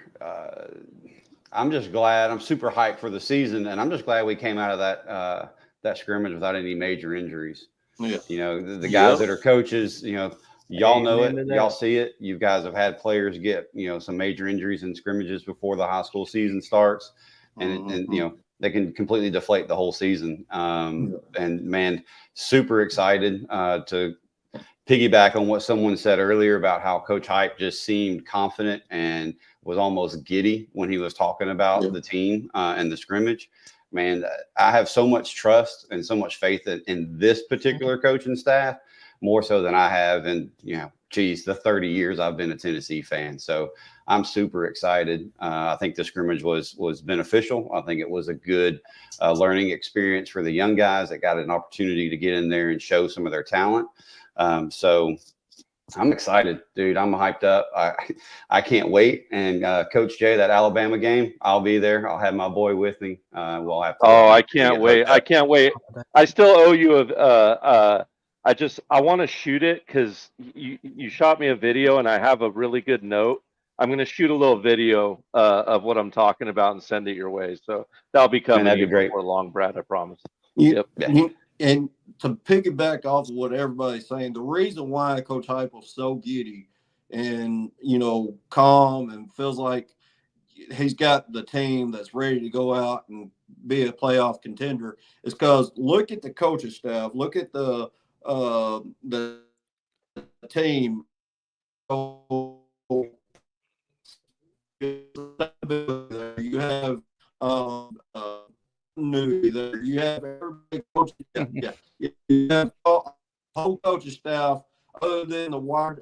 I'm just glad. I'm super hyped for the season, and I'm just glad we came out of that scrimmage without any major injuries. Yeah. You know, the guys that are coaches, you know, y'all know it, y'all see it. You guys have had players get, you know, some major injuries in scrimmages before the high school season starts, and you know, they can completely deflate the whole season. And man, super excited to piggyback on what someone said earlier about how Coach Hype just seemed confident and was almost giddy when he was talking about the team and the scrimmage. Man, I have so much trust and so much faith in this particular coaching staff, more so than I have in, you know, geez, the 30 years I've been a Tennessee fan. So I'm super excited. I think the scrimmage was beneficial. I think it was a good learning experience for the young guys that got an opportunity to get in there and show some of their talent. So I'm excited, dude. I'm hyped up. I can't wait. And Coach Jay, that Alabama game, I'll be there. I'll have my boy with me. We'll have to. Oh, I can't wait. I can't wait. I still owe you I want to shoot it because you shot me a video and I have a really good note. I'm going to shoot a little video of what I'm talking about and send it your way. So that'll be coming that'd be great. before long, Brad. I promise. And to piggyback off of what everybody's saying, the reason why Coach Hype was so giddy and, you know, calm and feels like he's got the team that's ready to go out and be a playoff contender is because look at the coaching staff, look at the team. You have Newby there. You have everybody coaching. You have whole coaching staff other than the wide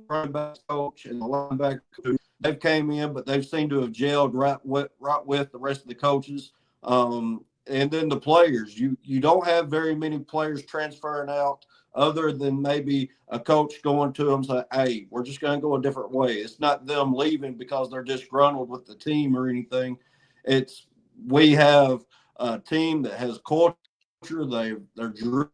running back coach and the linebacker coach. They've came in, but they've seemed to have gelled right with the rest of the coaches. And then the players. You don't have very many players transferring out other than maybe a coach going to them say, hey, we're just going to go a different way. It's not them leaving because they're disgruntled with the team or anything. It's we have a team that has culture. They're driven,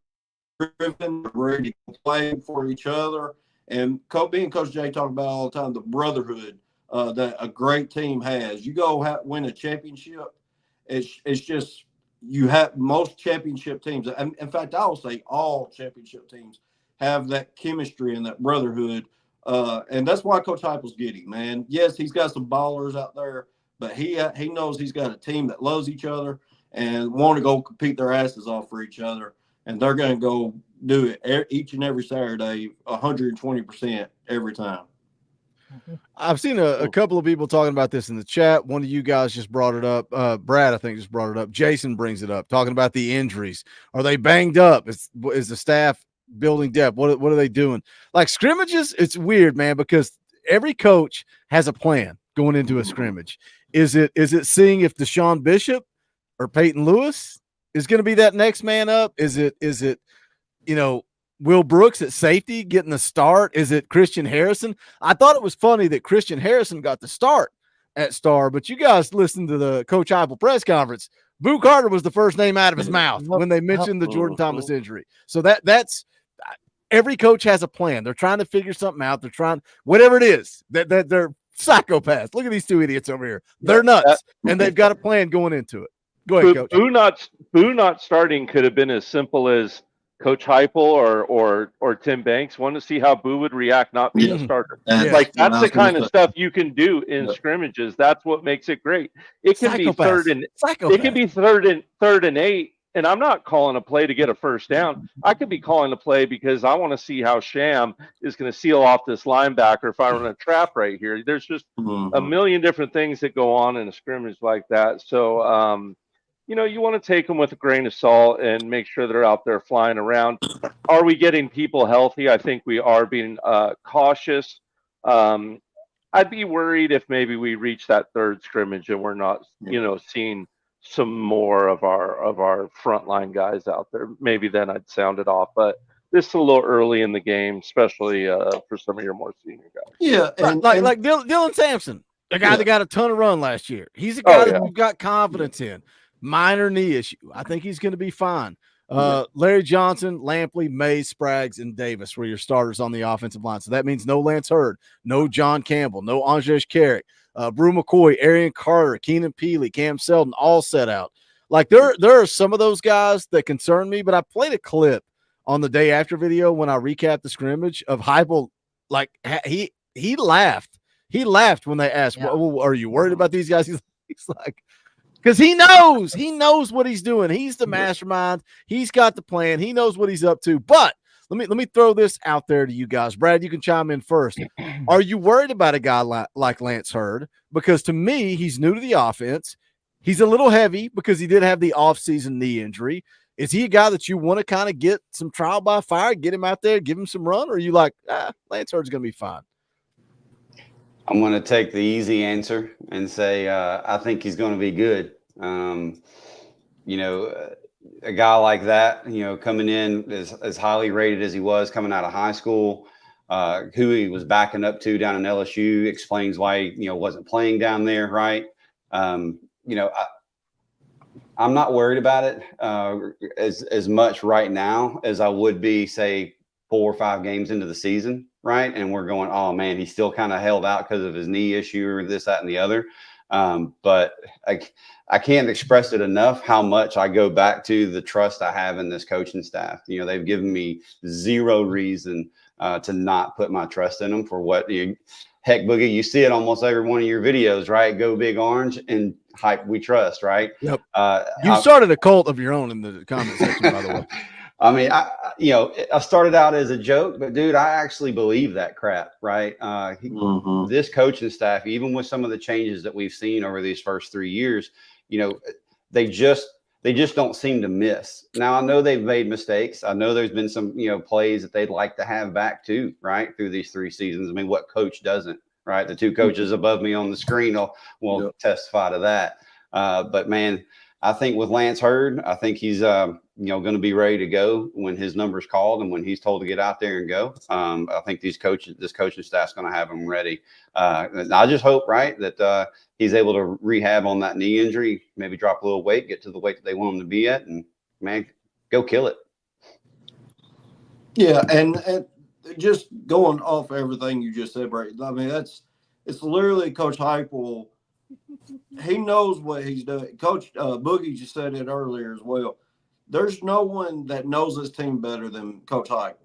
they're ready to play for each other. And me and Coach Jay talk about all the time the brotherhood that a great team has. You go win a championship, it's just you have most championship teams. In fact, I will say all championship teams have that chemistry and that brotherhood. And that's why Coach Hype was giddy, man. Yes, he's got some ballers out there, but he knows he's got a team that loves each other and want to go compete their asses off for each other. And they're going to go do it each and every Saturday, 120% every time. I've seen a couple of people talking about this in the chat. One of you guys just brought it up. Brad, I think, just brought it up. Jason brings it up, talking about the injuries. Are they banged up? Is the staff building depth? What are they doing? Like scrimmages, it's weird, man, because every coach has a plan going into a scrimmage. Is it seeing if Deshaun Bishop or Peyton Lewis is going to be that next man up? Is it you know, Will Brooks at safety getting the start? Is it Christian Harrison? I thought it was funny that Christian Harrison got the start at star, but you guys listened to the Coach Heupel press conference. Boo Carter was the first name out of his mouth when they mentioned the Jordan Thomas injury. So that's every coach has a plan. They're trying to figure something out. They're trying whatever it is that they're psychopaths. Look at these two idiots over here. They're nuts, and they've got a plan going into it. Go ahead, Coach. Boo not starting could have been as simple as Coach Heupel or Tim Banks wanted to see how Boo would react not being a starter. Like that's the kind of stuff you can do in scrimmages. That's what makes it great. It can be third and 8, and I'm not calling a play to get a first down. I could be calling a play because I want to see how Sham is going to seal off this linebacker if I run a trap right here. There's just a million different things that go on in a scrimmage like that. So, you want to take them with a grain of salt and make sure they're out there flying around. Are we getting people healthy? I think we are being cautious. I'd be worried if maybe we reach that third scrimmage and we're not, seeing some more of our frontline guys out there. Maybe then I'd sound it off. But this is a little early in the game, especially for some of your more senior guys. Yeah, like Dylan Sampson, a guy that got a ton of run last year. He's a guy that you've got confidence in. Minor knee issue. I think he's going to be fine. Larry Johnson, Lampley, Mays, Spraggs, and Davis were your starters on the offensive line. So that means no Lance Hurd, no John Campbell, no Andrej Carrick, Brew McCoy, Arian Carter, Keenan Peely, Cam Selden, all set out. Like there are some of those guys that concern me, but I played a clip on the day after video when I recapped the scrimmage of Heupel. Like he laughed. He laughed when they asked, well, are you worried about these guys? He's like, because he knows what he's doing. He's the mastermind. He's got the plan. He knows what he's up to. But let me throw this out there to you guys. Brad, you can chime in first. Are you worried about a guy like Lance Hurd? Because to me, he's new to the offense. He's a little heavy because he did have the offseason knee injury. Is he a guy that you want to kind of get some trial by fire, get him out there, give him some run? Or are you like, Lance Hurd's going to be fine? I'm going to take the easy answer and say I think he's going to be good. A guy like that, coming in as highly rated as he was coming out of high school, who he was backing up to down in LSU explains why he, wasn't playing down there, right? I'm not worried about it as much right now as I would be, say, 4 or 5 games into the season, right? And we're going, oh man, he's still kind of held out because of his knee issue or this, that, and the other. But I can't express it enough how much I go back to the trust I have in this coaching staff. They've given me zero reason to not put my trust in them for what heck, Boogie, you see it almost every one of your videos, right? Go Big Orange and hype we trust, right? Yep. You started a cult of your own in the comment section, by the way. I mean, I started out as a joke, but dude, I actually believe that crap, right? This coaching staff, even with some of the changes that we've seen over these first 3 years, they just don't seem to miss. Now, I know they've made mistakes. I know there's been some, plays that they'd like to have back too, right? Through these 3 seasons. I mean, what coach doesn't, right? The 2 coaches above me on the screen will testify to that. But man, I think with Lance Hurd, I think he's, going to be ready to go when his number's called and when he's told to get out there and go. I think this coaching staff's going to have him ready. And I just hope, right, that he's able to rehab on that knee injury, maybe drop a little weight, get to the weight that they want him to be at, and man, go kill it. Yeah, and just going off everything you just said, Brady. I mean, it's literally Coach Heupel. He knows what he's doing. Coach Boogie just said it earlier as well. There's no one that knows this team better than Coach Heupel.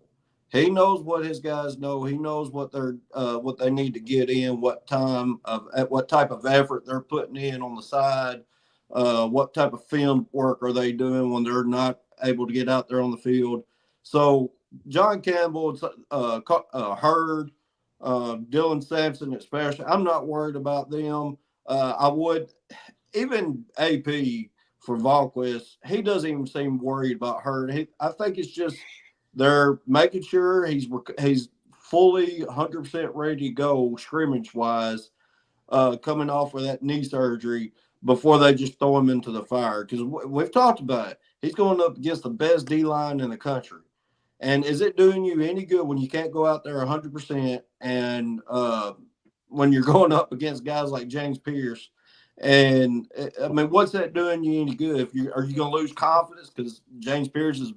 He knows what his guys know. He knows what they need to get in, what type of effort they're putting in on the side, what type of film work are they doing when they're not able to get out there on the field. So John Campbell, Hurd, Dylan Sampson especially, I'm not worried about them. I would even AP for Valquist, he doesn't even seem worried about Hurd. I think it's just they're making sure he's fully 100% ready to go scrimmage-wise coming off of that knee surgery before they just throw him into the fire. Because we've talked about it. He's going up against the best D-line in the country. And is it doing you any good when you can't go out there 100% and when you're going up against guys like James Pierce? And I mean, what's that doing you any good? Are you going to lose confidence because James Pierce is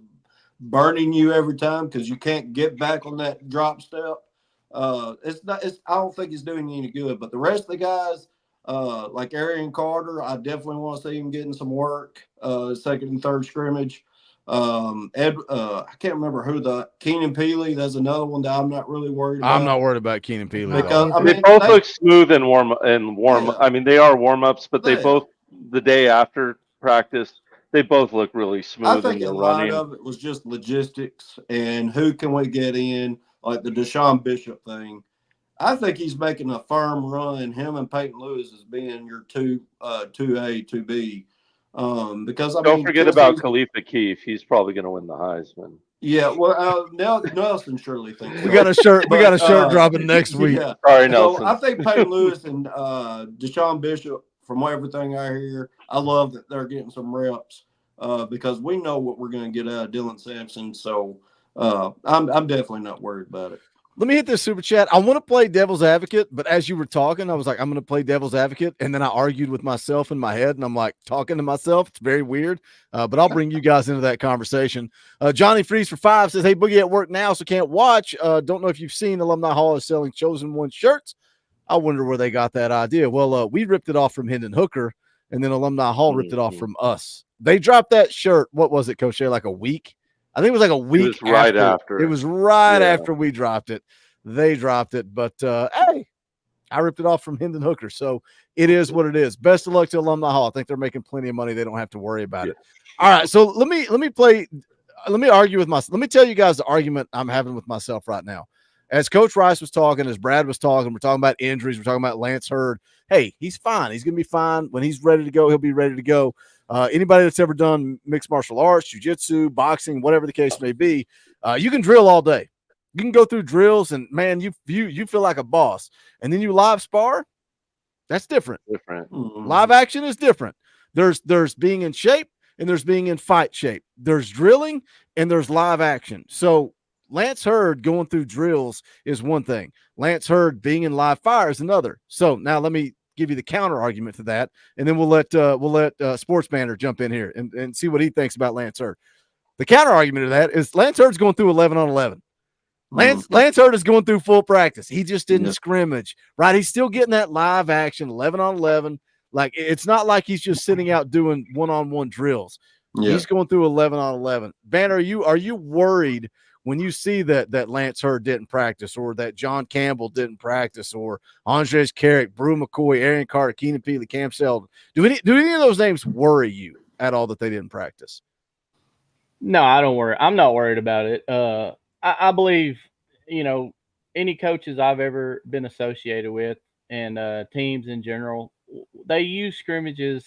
burning you every time because you can't get back on that drop step? I don't think it's doing you any good. But the rest of the guys, like Arian Carter, I definitely want to see him getting some work. Second and third scrimmage. I can't remember who Keenan Peely. That's another one that I'm not really worried about. I'm not worried about Keenan Peely because they both look smooth and warm. I mean, they are warm ups, but they both the day after practice they both look really I smooth in think a their lot running. of it was just logistics and who can we get in, like the Deshaun Bishop thing. I think he's making a firm run. Him and Peyton Lewis as being your two A, 2B. Because I Don't mean forget about Tennessee's Khalifa Keefe. He's probably going to win the Heisman. yeah, well now Nelson surely thinks We so. got a shirt. We got a But shirt dropping next week. yeah. Sorry, So Nelson. I think Peyton Lewis and Deshaun Bishop, from everything I hear, I love that they're getting some reps because we know what we're going to get out of Dylan Sampson. So I'm definitely not worried about it. Let me hit this super chat. I want to play devil's advocate, but as you were talking, I was like, I'm going to play devil's advocate. And then I argued with myself in my head, and I'm like talking to myself. It's very weird, but I'll bring you guys into that conversation. Johnny Freeze for 5 says, hey, Boogie at work now, so can't watch. Don't know if you've seen Alumni Hall is selling Chosen One shirts. I wonder where they got that idea. Well, we ripped it off from Hendon Hooker, and then Alumni Hall ripped it off from us. They dropped that shirt. What was it, Coach Shay? Like a week? I think it was like a week. It was right after. It was right after we dropped it. They dropped it, but hey, I ripped it off from Hendon Hooker, so it is what it is. Best of luck to Alumni Hall. I think they're making plenty of money. They don't have to worry about it. All right, so let me argue with myself. Let me tell you guys the argument I'm having with myself right now. As Coach Rice was talking, as Brad was talking, we're talking about injuries. We're talking about Lance Hurd. Hey, he's fine. He's going to be fine. When he's ready to go, he'll be ready to go. Anybody that's ever done mixed martial arts, jiu-jitsu, boxing, whatever the case may be, you can drill all day. You can go through drills, and, man, you feel like a boss. And then you live spar, that's different. Live action is different. There's being in shape, and there's being in fight shape. There's drilling, and there's live action. So Lance Hurd going through drills is one thing. Lance Hurd being in live fire is another. So now let me give you the counter argument to that, and then we'll let Sports Banner jump in here and see what he thinks about Lance Hurd. The counter argument to that is Lance Hurd's going through 11 on 11. Lance Hurd is going through full practice. He just didn't scrimmage, right? He's still getting that live action, 11 on 11. Like, it's not like he's just sitting out doing one-on-one drills. Yeah. He's going through 11 on 11. Banner, are you worried when you see that Lance Hurd didn't practice, or that John Campbell didn't practice, or Andres Carrick, Brew McCoy, Aaron Carter, Keenan Peely, Cam Seldon? Do any of those names worry you at all that they didn't practice? No, I don't worry. I'm not worried about it. I believe, any coaches I've ever been associated with, and teams in general, they use scrimmages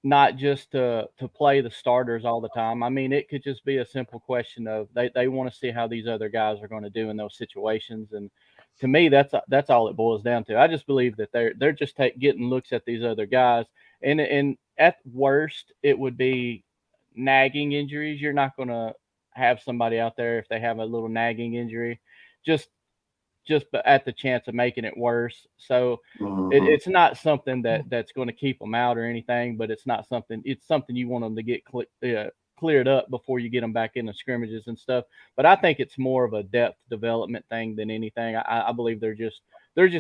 not just to play the starters all the time. I mean, it could just be a simple question of they want to see how these other guys are going to do in those situations. And to me, that's all it boils down to. I just believe that they're just getting looks at these other guys. And at worst, it would be nagging injuries. You're not going to have somebody out there if they have a little nagging injury, just at the chance of making it worse. So it's not something that's going to keep them out or anything, but it's something you want them to get cleared up before you get them back into scrimmages and stuff. But I think it's more of a depth development thing than anything. I believe they're just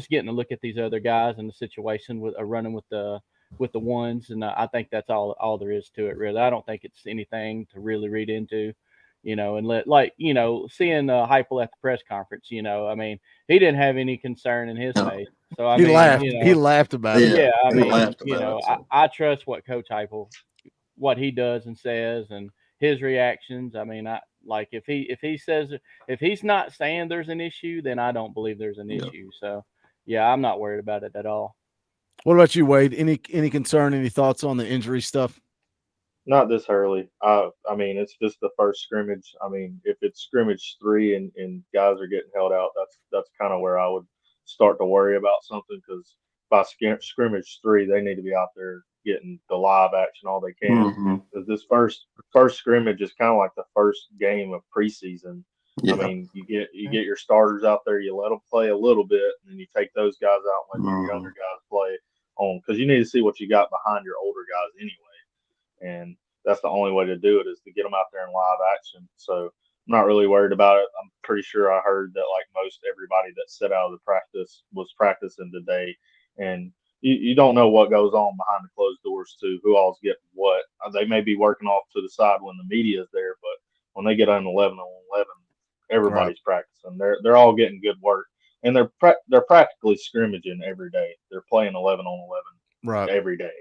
getting to look at these other guys in the situation with running with the ones. And I think that's all there is to it, really. I don't think it's anything to really read into. And seeing Heupel at the press conference, I mean, he didn't have any concern in his face. So he laughed. He laughed about it. Yeah, I mean, I trust what Coach Heupel, what he does and says, and his reactions. I mean, if he's not saying there's an issue, then I don't believe there's an issue. So, yeah, I'm not worried about it at all. What about you, Wade? Any concern? Any thoughts on the injury stuff? Not this early. I mean, it's just the first scrimmage. I mean, if it's scrimmage 3 and guys are getting held out, that's kind of where I would start to worry about something, because by scrimmage 3, they need to be out there getting the live action all they can. Because this first scrimmage is kind of like the first game of preseason. Yeah. I mean, you get your starters out there, you let them play a little bit, and then you take those guys out and let your younger guys play on, because you need to see what you got behind your older guys anyway. And that's the only way to do it, is to get them out there in live action. So I'm not really worried about it. I'm pretty sure I heard that like most everybody that set out of the practice was practicing today. And you don't know what goes on behind the closed doors too, who all's getting what. They may be working off to the side when the media is there, but when they get on 11 on 11, everybody's practicing. They're all getting good work. And they're practically scrimmaging every day. They're playing 11 on 11 every day.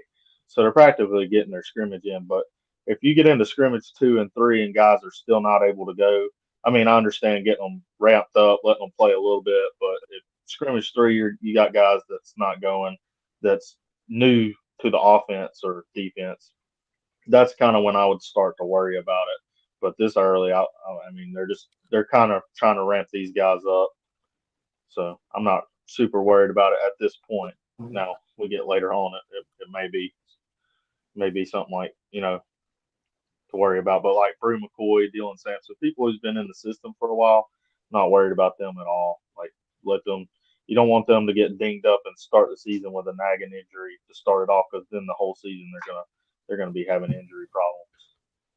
So they're practically getting their scrimmage in, but if you get into scrimmage 2 and 3 and guys are still not able to go, I mean, I understand getting them ramped up, letting them play a little bit, but if scrimmage 3, you got guys that's not going, that's new to the offense or defense. That's kind of when I would start to worry about it. But this early, I mean, they're kind of trying to ramp these guys up. So I'm not super worried about it at this point. Now we get later on, it may be something like, you know, to worry about. But like Brew McCoy, Dylan Sampson, people who's been in the system for a while, not worried about them at all. Like let them. You don't want them to get dinged up and start the season with a nagging injury to start it off, because then the whole season they're gonna be having injury problems.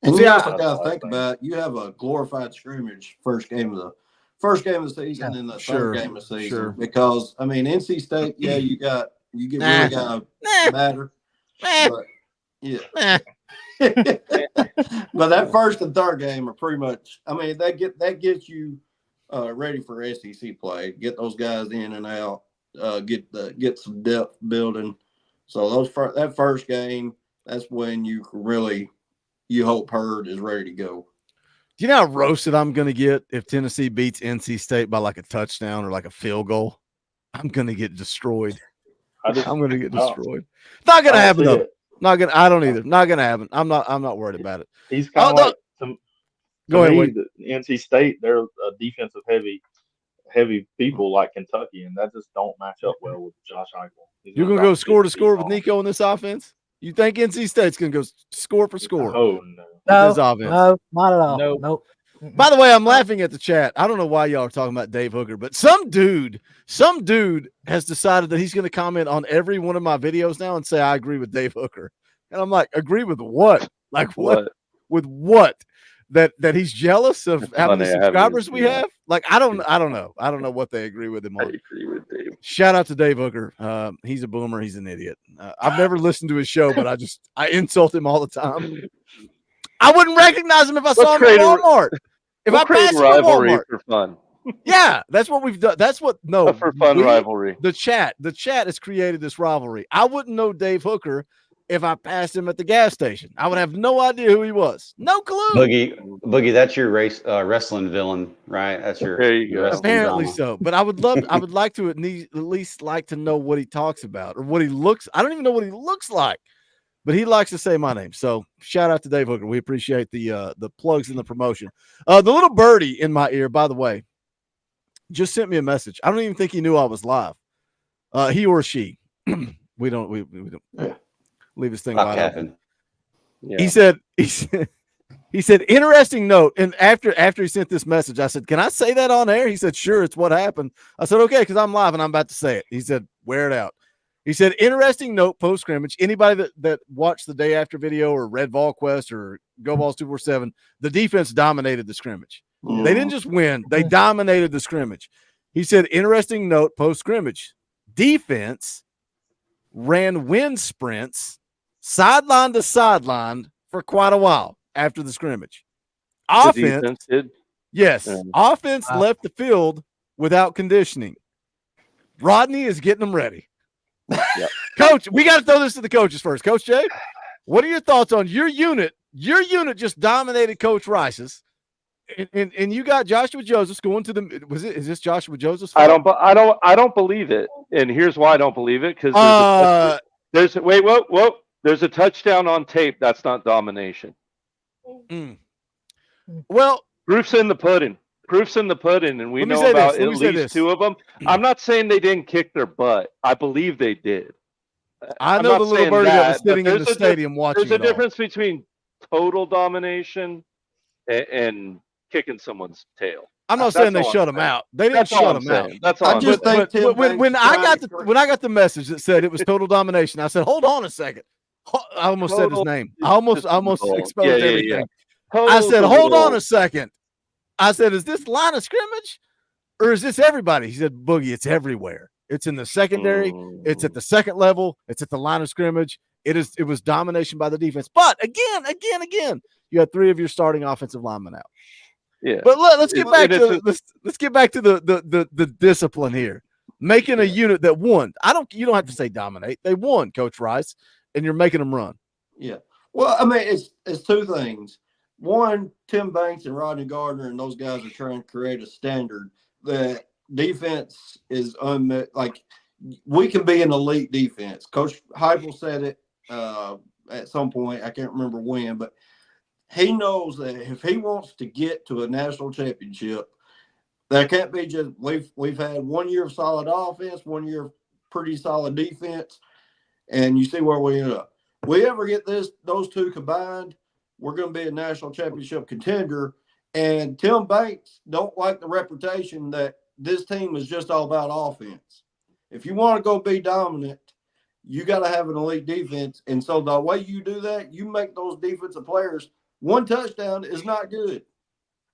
And you also got to think about, you have a glorified scrimmage first game of the season and the third game of the season. Sure. Because I mean, NC State, yeah, you get really got to matter, but yeah. But that first and third game are pretty much. I mean, that gets you ready for SEC play. Get those guys in and out. Get some depth building. So that first game, that's when you hope Hurd is ready to go. Do you know how roasted I'm going to get if Tennessee beats NC State by like a touchdown or like a field goal? I'm going to get destroyed. I'm going to get destroyed. Not going to happen though. I don't either. Not going to happen. I'm not worried about it. He's kind of go ahead. Wade. NC State, they're a defensive heavy people like Kentucky, and that just don't match up well with Josh Heupel. You're going to go score to score with Nico in this offense? You think NC State's going to go score for score? Oh, no. No, not at all. Nope. By the way, I'm laughing at the chat. I don't know why y'all are talking about Dave Hooker, but some dude has decided that he's going to comment on every one of my videos now and say, I agree with Dave Hooker. And I'm like, agree with what? Like what? With what? That he's jealous of how many subscribers we have? Like, I don't know. I don't know what they agree with him on. I agree with Dave. Shout out to Dave Hooker. He's a boomer. He's an idiot. I've never listened to his show, but I insult him all the time. I wouldn't recognize him if I saw him at Walmart. If I passed him at Walmart for fun. Yeah, that's what we've done. That's what for fun rivalry. The chat has created this rivalry. I wouldn't know Dave Hooker if I passed him at the gas station. I would have no idea who he was. No clue. Boogie, that's your wrestling villain, right? That's your there you go. Apparently so. But I would like to at least like to know what he talks about or what he looks. I don't even know what he looks like. But he likes to say my name. So shout out to Dave Hooker. We appreciate the plugs and the promotion. The little birdie in my ear, by the way, just sent me a message. I don't even think he knew I was live. He or she. we don't leave this thing wide open. Yeah. He said, interesting note. And after he sent this message, I said, can I say that on air? He said, sure, it's what happened. I said, okay, because I'm live and I'm about to say it. He said, wear it out. He said, interesting note post scrimmage. Anybody that watched the day after video or read VolQuest or Go Vols 247, the defense dominated the scrimmage. Mm. They didn't just win, they dominated the scrimmage. He said, interesting note post scrimmage. Defense ran wind sprints sideline to sideline for quite a while after the scrimmage. Offense did. Yes. Offense left the field without conditioning. Rodney is getting them ready. Yep. Coach, we got to throw this to the coaches first. Coach Jay, what are your thoughts on your unit? Your unit just dominated Coach Rice's, and you got Joshua Josephs going to the. Is this Joshua Josephs? I don't believe it, and here's why I don't believe it, because there's a touchdown on tape. That's not domination. Well, proof's in the pudding. Proof's in the pudding, and we know about at least two of them. I'm not saying they didn't kick their butt. I believe they did. I know the little birdie that was sitting in the stadium watching. There's a difference between total domination and kicking someone's tail. I'm not saying they shut them out. They didn't shut them out. That's all. When I got the message that said it was total domination, I said, "Hold on a second." I almost said his name. I almost exposed everything. I said, "Hold on a second." I said, is this line of scrimmage or is this everybody? He said, Boogie, it's everywhere. It's in the secondary. It's at the second level. It's at the line of scrimmage. It was domination by the defense. But again, you had three of your starting offensive linemen out. Yeah. But let's get back to the discipline here. Making a unit that won. You don't have to say dominate. They won, Coach Rice, and you're making them run. Yeah. Well, I mean, it's two things. One, Tim Banks and Rodney Gardner and those guys are trying to create a standard that defense is unmet. Like, we can be an elite defense. Coach Heupel said it at some point. I can't remember when, but he knows that if he wants to get to a national championship, there can't be just we've had 1 year of solid offense, 1 year of pretty solid defense, and you see where we end up. We ever get those two combined, we're going to be a national championship contender. And Tim Banks don't like the reputation that this team is just all about offense. If you want to go be dominant, you got to have an elite defense. And so the way you do that, you make those defensive players, one touchdown is not good.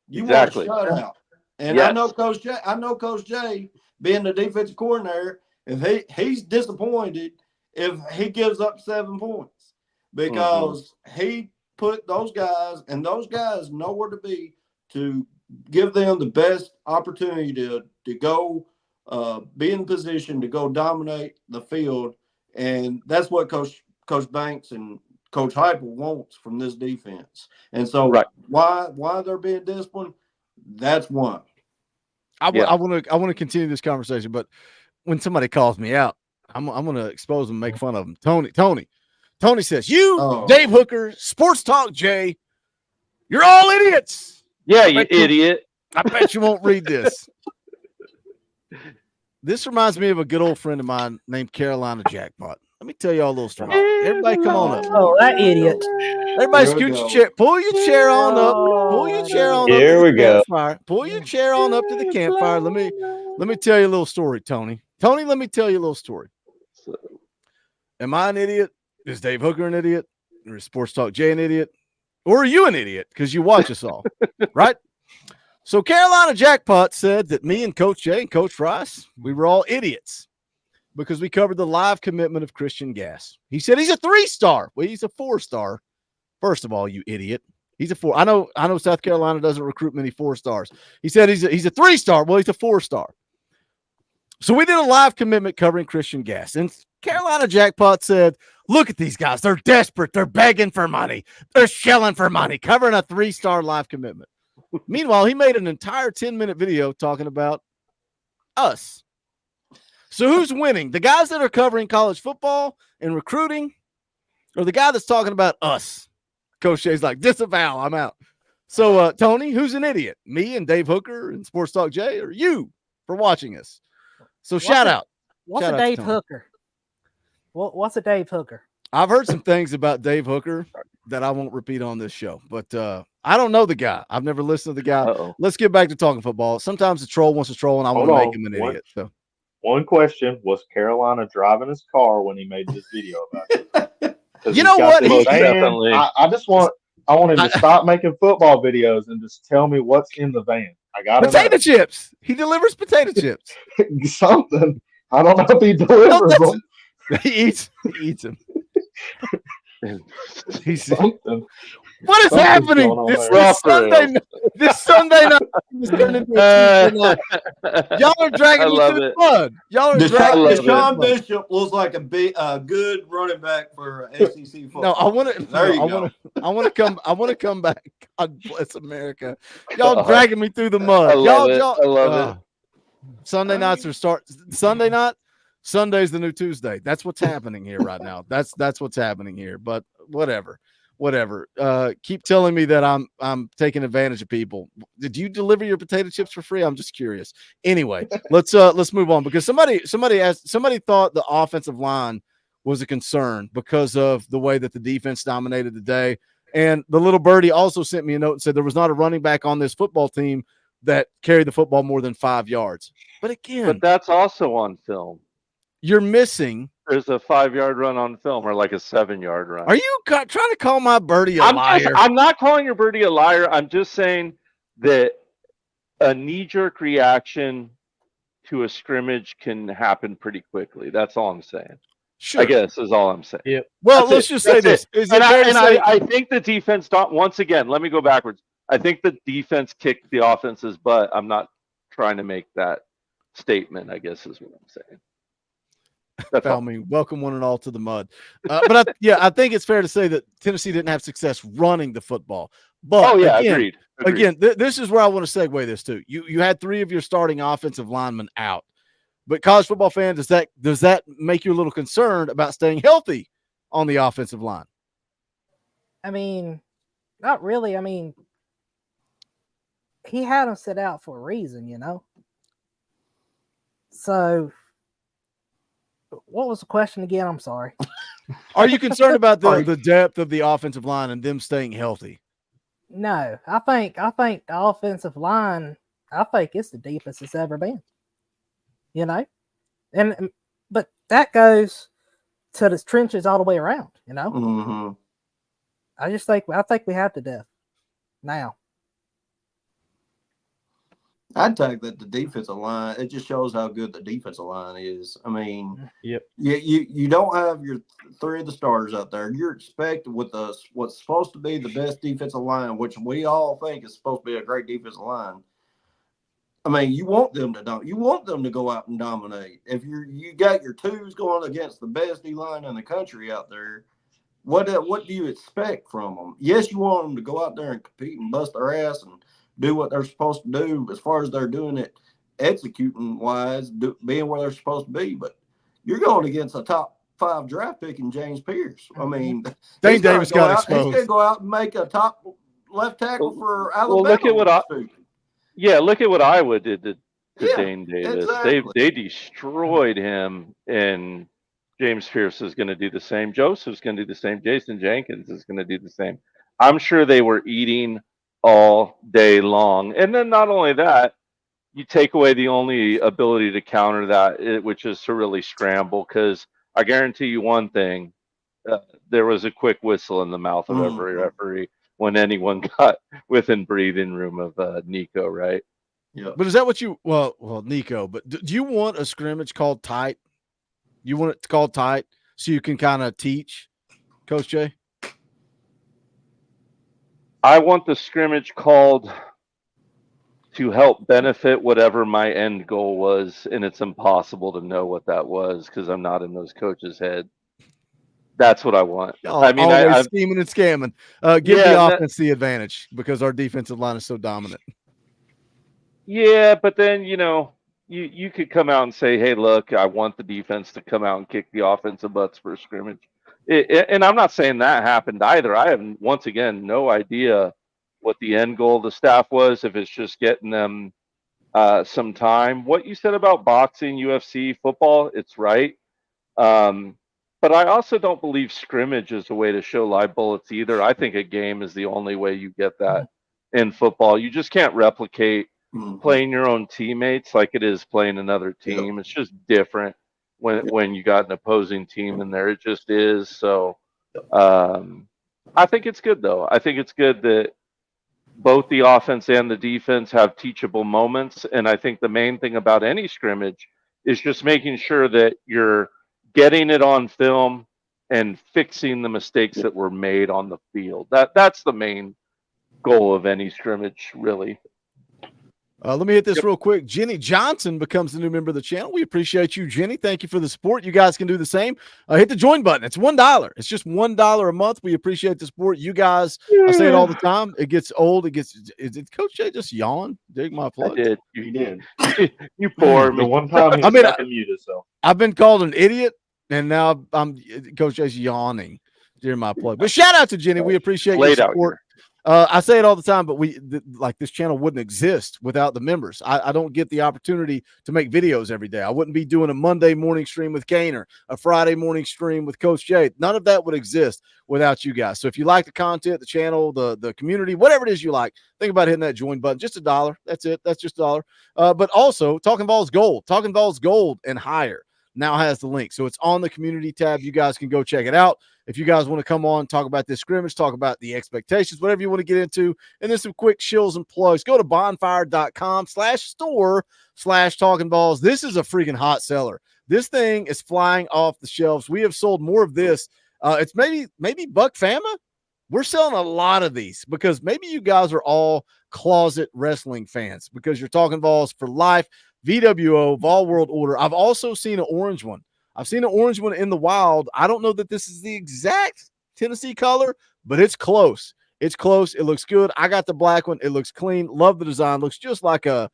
You Exactly. want a shutout. And Yes. I know Coach Jay, being the defensive coordinator, if he's disappointed if he gives up 7 points because he put those guys, and those guys know where to be to give them the best opportunity to go be in position to go dominate the field. And that's what Coach Banks and Coach Heupel wants from this defense. And so why they're being disciplined, that's one. I want to continue this conversation, but when somebody calls me out, I'm going to expose them and make fun of them. Tony says, Dave Hooker, Sports Talk Jay, you're all idiots. Yeah, you idiot. I bet you won't read this. This reminds me of a good old friend of mine named Carolina Jackpot. Let me tell you all a little story. Everybody come on up. Oh, that idiot. Everybody scoot your chair. Pull your chair on up. Pull your chair on up to the campfire. Pull your chair on up to the campfire. Let me tell you a little story, Tony. Tony, let me tell you a little story. Am I an idiot? Is Dave Hooker an idiot? Or is Sports Talk Jay an idiot? Or are you an idiot? Because you watch us all, right? So Carolina Jackpot said that me and Coach Jay and Coach Rice, we were all idiots because we covered the live commitment of Christian Gass. He said he's a 3-star. Well, he's a 4-star. First of all, you idiot. He's a 4. I know South Carolina doesn't recruit many 4-stars. He said he's a 3-star. Well, he's a 4-star. So we did a live commitment covering Christian Gass. And Carolina Jackpot said, look at these guys. They're desperate. They're begging for money. They're shelling for money, covering a 3-star live commitment. Meanwhile, he made an entire 10-minute video talking about us. So who's winning? The guys that are covering college football and recruiting, or the guy that's talking about us? Coach Jay's like, disavow, I'm out. So, Tony, who's an idiot? Me and Dave Hooker and Sports Talk Jay, or you for watching us? So shout out. What's a Dave Hooker? What's a Dave Hooker? I've heard some things about Dave Hooker that I won't repeat on this show, but I don't know the guy. I've never listened to the guy. Let's get back to talking football. Sometimes the troll wants to troll, and I want to make him an idiot. So, one question: was Carolina driving his car when he made this video about it? You know what? Definitely. I want him to stop making football videos and just tell me what's in the van. I got potato chips. He delivers potato chips. Something. I don't know if he delivers them. He eats them. What is happening? This Sunday night is turning into a Tuesday night. Y'all are dragging me through the mud. Y'all are dragging me. Deshaun Bishop looks like a good running back for SEC football. No, I want to come back. God bless America. Y'all dragging me through the mud. I love it. Sunday nights Sunday night. Sunday's the new Tuesday. That's what's happening here right now. That's what's happening here. But whatever. Keep telling me that I'm taking advantage of people. Did you deliver your potato chips for free? I'm just curious. Anyway, let's move on, because somebody thought the offensive line was a concern because of the way that the defense dominated the day. And the little birdie also sent me a note and said there was not a running back on this football team that carried the football more than 5 yards. But that's also on film. You're missing. There's a 5-yard run on film, or like a 7-yard run. Are you trying to call my birdie a liar? I'm not calling your birdie a liar. I'm just saying that a knee-jerk reaction to a scrimmage can happen pretty quickly. That's all I'm saying. Sure. I guess is all I'm saying. Yeah. Well, let's just say this. I think the defense, once again, let me go backwards. I think the defense kicked the offense's butt. I'm not trying to make that statement, I guess is what I'm saying. That's all. Foul me. Welcome one and all to the mud. But I think it's fair to say that Tennessee didn't have success running the football. But Oh yeah, again, agreed. This is where I want to segue this to. You had 3 of your starting offensive linemen out. But college football fans, does that make you a little concerned about staying healthy on the offensive line? I mean, not really. I mean, he had them sit out for a reason, you know. So, what was the question again? I'm sorry. Are you concerned about the depth of the offensive line and them staying healthy? No, I think the offensive line, I think it's the deepest it's ever been. You know, but that goes to the trenches all the way around. You know, Mm-hmm. I think we have the depth now. I'd take that the defensive line. It just shows how good the defensive line is. I mean, Yep. You don't have your 3 of the starters out there. You're expected with what's supposed to be the best defensive line, which we all think is supposed to be a great defensive line. I mean, you want them to go out and dominate. If you got your 2s going against the best D line in the country out there, what do you expect from them? Yes, you want them to go out there and compete and bust their ass and do what they're supposed to do as far as they're doing it, executing wise, being where they're supposed to be. But you're going against a top 5 draft pick in James Pierce. I mean, Dane Davis got He's exposed. going to go out and make a top left tackle for Alabama. Well, look at what Iowa did to Dane Davis. Exactly. They destroyed him, and James Pierce is going to do the same. Joseph's going to do the same. Jason Jenkins is going to do the same. I'm sure they were eating all day long. And then not only that, you take away the only ability to counter that, which is to really scramble, because I guarantee you one thing, there was a quick whistle in the mouth of every referee when anyone got within breathing room of Nico, right? Yeah. But is that what you Nico, but do you want a scrimmage called tight? You want it called tight so you can kind of teach, Coach Jay? I want the scrimmage called to help benefit whatever my end goal was, and it's impossible to know what that was because I'm not in those coaches' head. That's what I want. I mean, always I'm scheming and scamming. Give the offense the advantage because our defensive line is so dominant. Yeah, but then you could come out and say, "Hey, look, I want the defense to come out and kick the offensive butts for a scrimmage." And I'm not saying that happened either. I have, once again, no idea what the end goal of the staff was, if it's just getting them some time. What you said about boxing, UFC, football, it's right. But I also don't believe scrimmage is a way to show live bullets either. I think a game is the only way you get that in football. You just can't replicate playing your own teammates like it is playing another team. It's just different when you got an opposing team in there. It just is. So I think it's good, though. I think it's good that both the offense and the defense have teachable moments. And I think the main thing about any scrimmage is just making sure that you're getting it on film and fixing the mistakes that were made on the field. That's the main goal of any scrimmage, really. Let me hit this real quick. Jenny Johnson becomes a new member of the channel. We appreciate you, Jenny. Thank you for the support. You guys can do the same. Hit the join button. It's $1. It's just $1 a month. We appreciate the support. You guys, I say it all the time. It gets old. Is it Coach Jay just yawned? Dig my plug. I did. You did. You poor me. The one time he stuck and muted himself. I've been called an idiot, and now I'm Coach Jay's yawning during my plug. But shout out to Jenny. We appreciate your support. I say it all the time, but this channel wouldn't exist without the members. I don't get the opportunity to make videos every day. I wouldn't be doing a Monday morning stream with Kaner, a Friday morning stream with Coach Jay. None of that would exist without you guys. So if you like the content, the channel, the community, whatever it is you like, think about hitting that join button. Just $1. That's it. That's just $1. But also, Talkin VAWLS Gold. Talkin VAWLS Gold and higher now has the link. So it's on the community tab. You guys can go check it out. If you guys want to come on, talk about this scrimmage, talk about the expectations, whatever you want to get into, and then some quick shills and plugs, go to bonfire.com/store/Talkin VAWLS. This is a freaking hot seller. This thing is flying off the shelves. We have sold more of this. It's maybe Buck Fama. We're selling a lot of these because maybe you guys are all closet wrestling fans because you're Talkin VAWLS for life. VWO, Vol World Order. I've also seen an orange one. I've seen an orange one in the wild. I don't know that this is the exact Tennessee color, but it's close. It's close. It looks good. I got the black one. It looks clean. Love the design. Looks just like a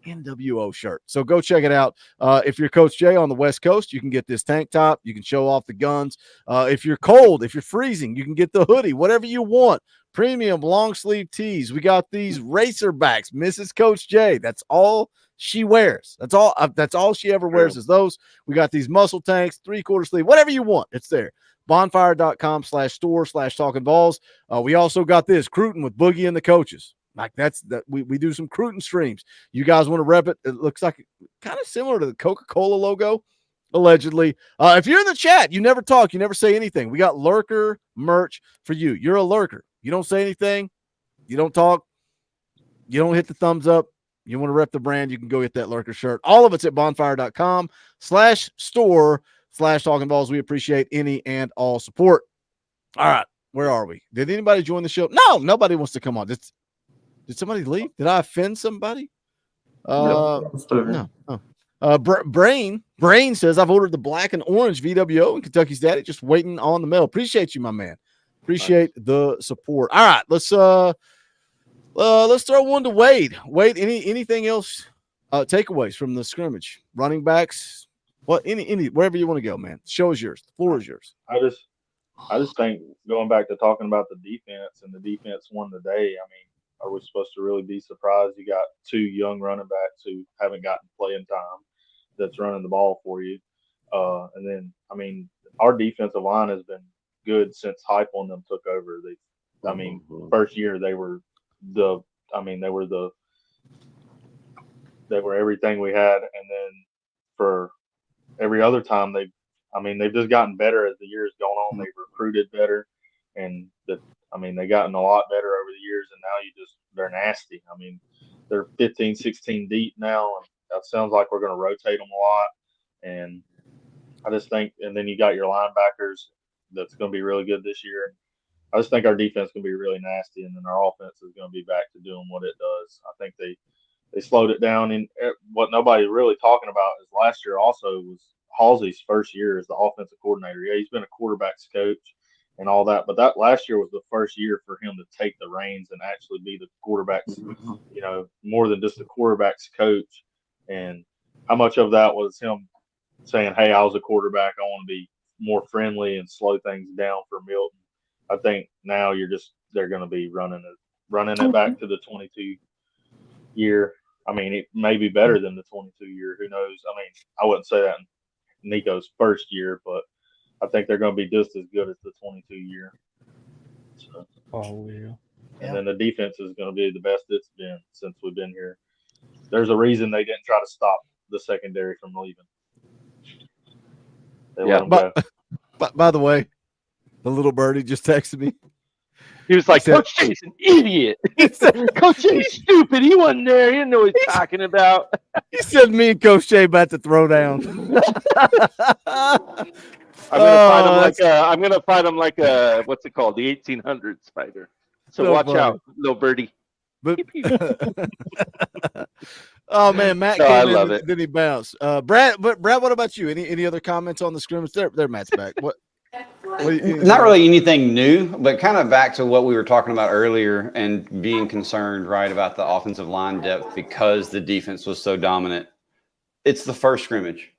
NWO shirt. So go check it out. If you're Coach Jay on the West Coast, you can get this tank top. You can show off the guns. If you're cold, if you're freezing, you can get the hoodie, whatever you want. Premium long sleeve tees. We got these Racerbacks, Mrs. Coach Jay. That's all she wears. That's all she ever wears is those. We got these muscle tanks, 3/4 sleeve, whatever you want. It's there. Bonfire.com/store/Talkin VAWLS. We also got this Cruton with Boogie and the coaches. Like we do some Cruton streams. You guys want to rep it? It looks like kind of similar to the Coca-Cola logo, allegedly. If you're in the chat, you never talk, you never say anything. We got lurker merch for you. You're a lurker. You don't say anything. You don't talk. You don't hit the thumbs up. You want to rep the brand, you can go get that lurker shirt. All of it's at bonfire.com/store/Talkin VAWLS. We appreciate any and all support. All right. Where are we? Did anybody join the show? No, nobody wants to come on. Did somebody leave? Did I offend somebody? No. Brain says, I've ordered the black and orange VWO and Kentucky's Daddy, just waiting on the mail. Appreciate you, my man. Appreciate the support. All right, let's throw one to Wade. Wade, anything else? Takeaways from the scrimmage, running backs, any wherever you want to go, man. The show is yours. The floor is yours. I just think going back to talking about the defense, and the defense won the day. I mean, are we supposed to really be surprised? You got two young running backs who haven't gotten playing time that's running the ball for you. And then, I mean, our defensive line has been good since Heupel and them took over. First year they were everything we had. And then for every other time they've just gotten better as the years gone on. They've recruited better, and they've gotten a lot better over the years, and now they're nasty. I mean, they're 15, 16 deep now, and that sounds like we're going to rotate them a lot. And I just think, and then you got your linebackers that's going to be really good this year. I just think our defense is going to be really nasty, and then our offense is going to be back to doing what it does. I think they slowed it down. And what nobody's really talking about is last year also was Halsey's first year as the offensive coordinator. Yeah, he's been a quarterback's coach and all that, but that last year was the first year for him to take the reins and actually be the quarterback's, more than just the quarterback's coach. And how much of that was him saying, hey, I was a quarterback, I want to be more friendly and slow things down for Milton. I think now they're going to be running it back to the 22 year. I mean, it may be better than the 22 year. Who knows? I mean, I wouldn't say that in Nico's first year, but I think they're going to be just as good as the 22 year. So, and then the defense is going to be the best it's been since we've been here. There's a reason they didn't try to stop the secondary from leaving. They let them go. By the way, the little birdie just texted me. He was like, Coach Jay's an idiot. He said, Coach Jay's stupid. He wasn't there. He didn't know what he's talking about. He said me and Coach Jay about to throw down. I'm gonna fight him like a what's it called? The 1800 spider. So watch out, little birdie. But oh man, Matt came I in love it. Then he bounced. Brad, what about you? Any other comments on the scrimmage? There, Matt's back. What Not really anything new, but kind of back to what we were talking about earlier and being concerned, right, about the offensive line depth because the defense was so dominant. It's the first scrimmage.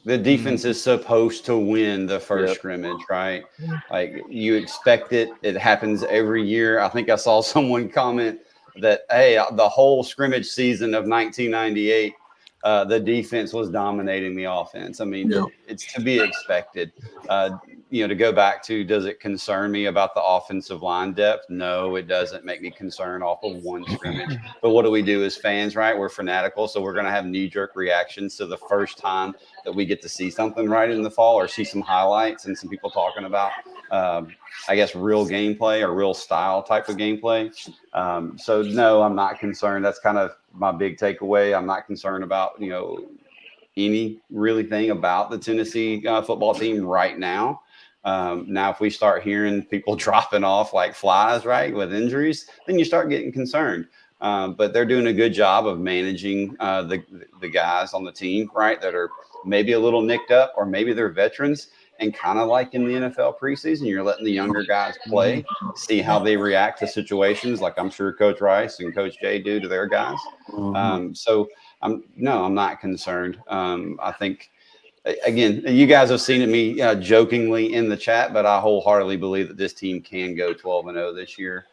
The defense is supposed to win the first scrimmage, right? Like you expect it. It happens every year. I think I saw someone comment that, hey, the whole scrimmage season of 1998, the defense was dominating the offense. I mean, it's to be expected. To go back to, does it concern me about the offensive line depth? No, it doesn't make me concerned off of one scrimmage. But what do we do as fans, right? We're fanatical, so we're going to have knee-jerk reactions to the first time that we get to see something right in the fall or see some highlights and some people talking about, I guess, real gameplay or real style type of gameplay. So, no, I'm not concerned. That's kind of my big takeaway. I'm not concerned about, any really thing about the Tennessee football team right now. Now, if we start hearing people dropping off like flies, right, with injuries, then you start getting concerned. But they're doing a good job of managing the guys on the team, right, that are maybe a little nicked up, or maybe they're veterans. And kind of like in the NFL preseason, you're letting the younger guys play, see how they react to situations, like I'm sure Coach Rice and Coach Jay do to their guys. So I'm not concerned. I think, again, you guys have seen me jokingly in the chat, but I wholeheartedly believe that this team can go 12-0 this year.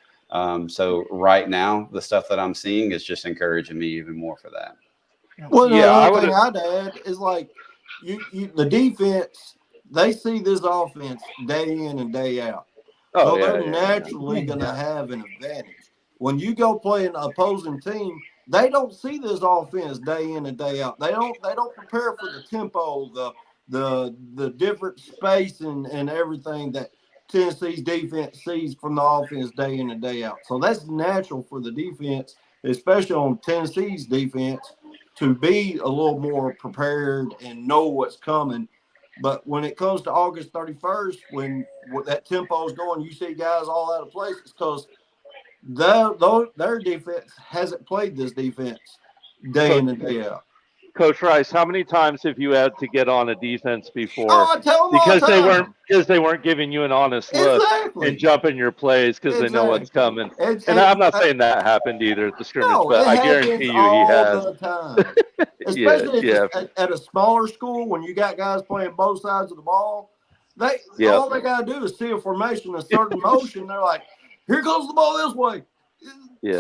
So right now, the stuff that I'm seeing is just encouraging me even more for that. Well, the other thing I'd add is like the defense, they see this offense day in and day out. So they're naturally going to have an advantage. When you go play an opposing team, they don't see this offense day in and day out. They don't prepare for the tempo, the different space and everything that Tennessee's defense sees from the offense day in and day out. So that's natural for the defense, especially on Tennessee's defense, to be a little more prepared and know what's coming. But when it comes to August 31st, when that tempo is going, you see guys all out of place, it's because their defense hasn't played this defense day in and day out. Coach Rice, how many times have you had to get on a defense before I tell them all the time. because they weren't giving you an honest look and jumping your plays because they know what's coming? And I'm not saying that happened either at the scrimmage, but I guarantee you he has. The time. Especially at a smaller school when you got guys playing both sides of the ball. All they got to do is see a formation, a certain motion. They're like, here goes the ball this way.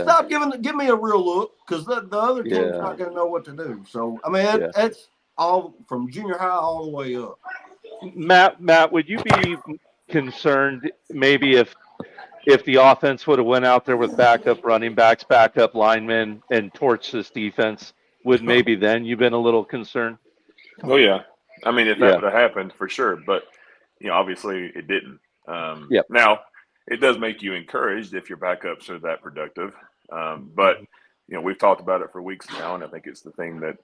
Stop give me a real look, because the other team's not going to know what to do. So, I mean, that's all from junior high all the way up. Matt, would you be concerned maybe if the offense would have went out there with backup running backs, backup linemen, and torched this defense? Would maybe then you've been a little concerned? Oh yeah, I mean, if that would have happened, for sure. But obviously it didn't. Now it does make you encouraged if your backups are that productive. But we've talked about it for weeks now, and I think it's the thing that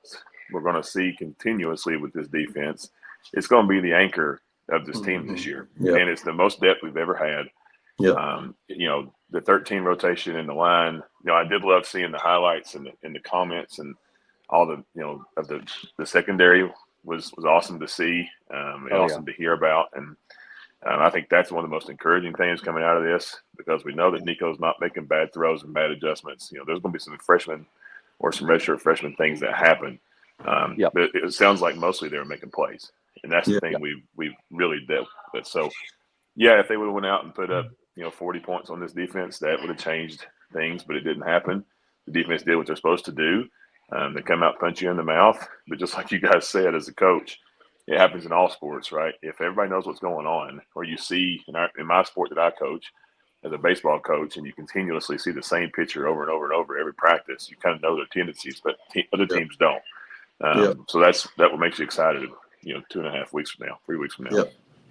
we're going to see continuously with this defense. It's going to be the anchor of this team this year, and it's the most depth we've ever had. The 13 rotation in the line. I did love seeing the highlights and the comments and all the of the secondary was awesome to see, and awesome to hear about. And I think that's one of the most encouraging things coming out of this, because we know that Nico's not making bad throws and bad adjustments. There's going to be some freshmen or some redshirt freshman things that happen. But it sounds like mostly they were making plays, and that's the thing we've really dealt with. So, if they would have went out and put up 40 points on this defense, that would have changed things, but it didn't happen. The defense did what they're supposed to do. They come out, punch you in the mouth. But just like you guys said, as a coach, it happens in all sports, right? If everybody knows what's going on, or you see in my sport that I coach as a baseball coach, and you continuously see the same picture over and over and over every practice, you kind of know their tendencies, but other teams don't. So that what makes you excited, 2.5 weeks from now, 3 weeks from now.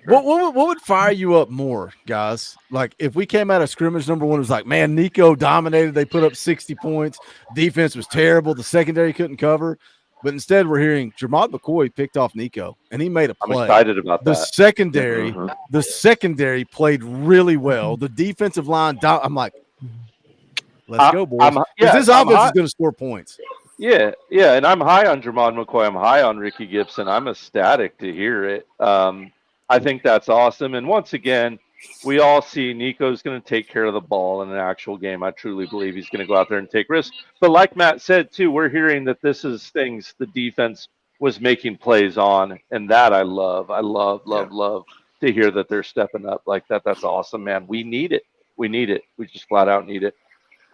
What would fire you up more, guys? Like if we came out of scrimmage, number one, it was like, man, Nico dominated. They put up 60 points. Defense was terrible. The secondary couldn't cover. But instead, we're hearing Jermod McCoy picked off Nico, and he made a play. I'm excited about the that. The secondary played really well. The defensive line, I'm like, let's go, boys. This offense is going to score points. Yeah, and I'm high on Jermod McCoy. I'm high on Ricky Gibson. I'm ecstatic to hear it. I think that's awesome. And once again, we all see Nico's going to take care of the ball in an actual game. I truly believe he's going to go out there and take risks. But like Matt said, too, we're hearing that this is things the defense was making plays on, and that I love. I love to hear that they're stepping up like that. That's awesome, man. We need it. We just flat out need it.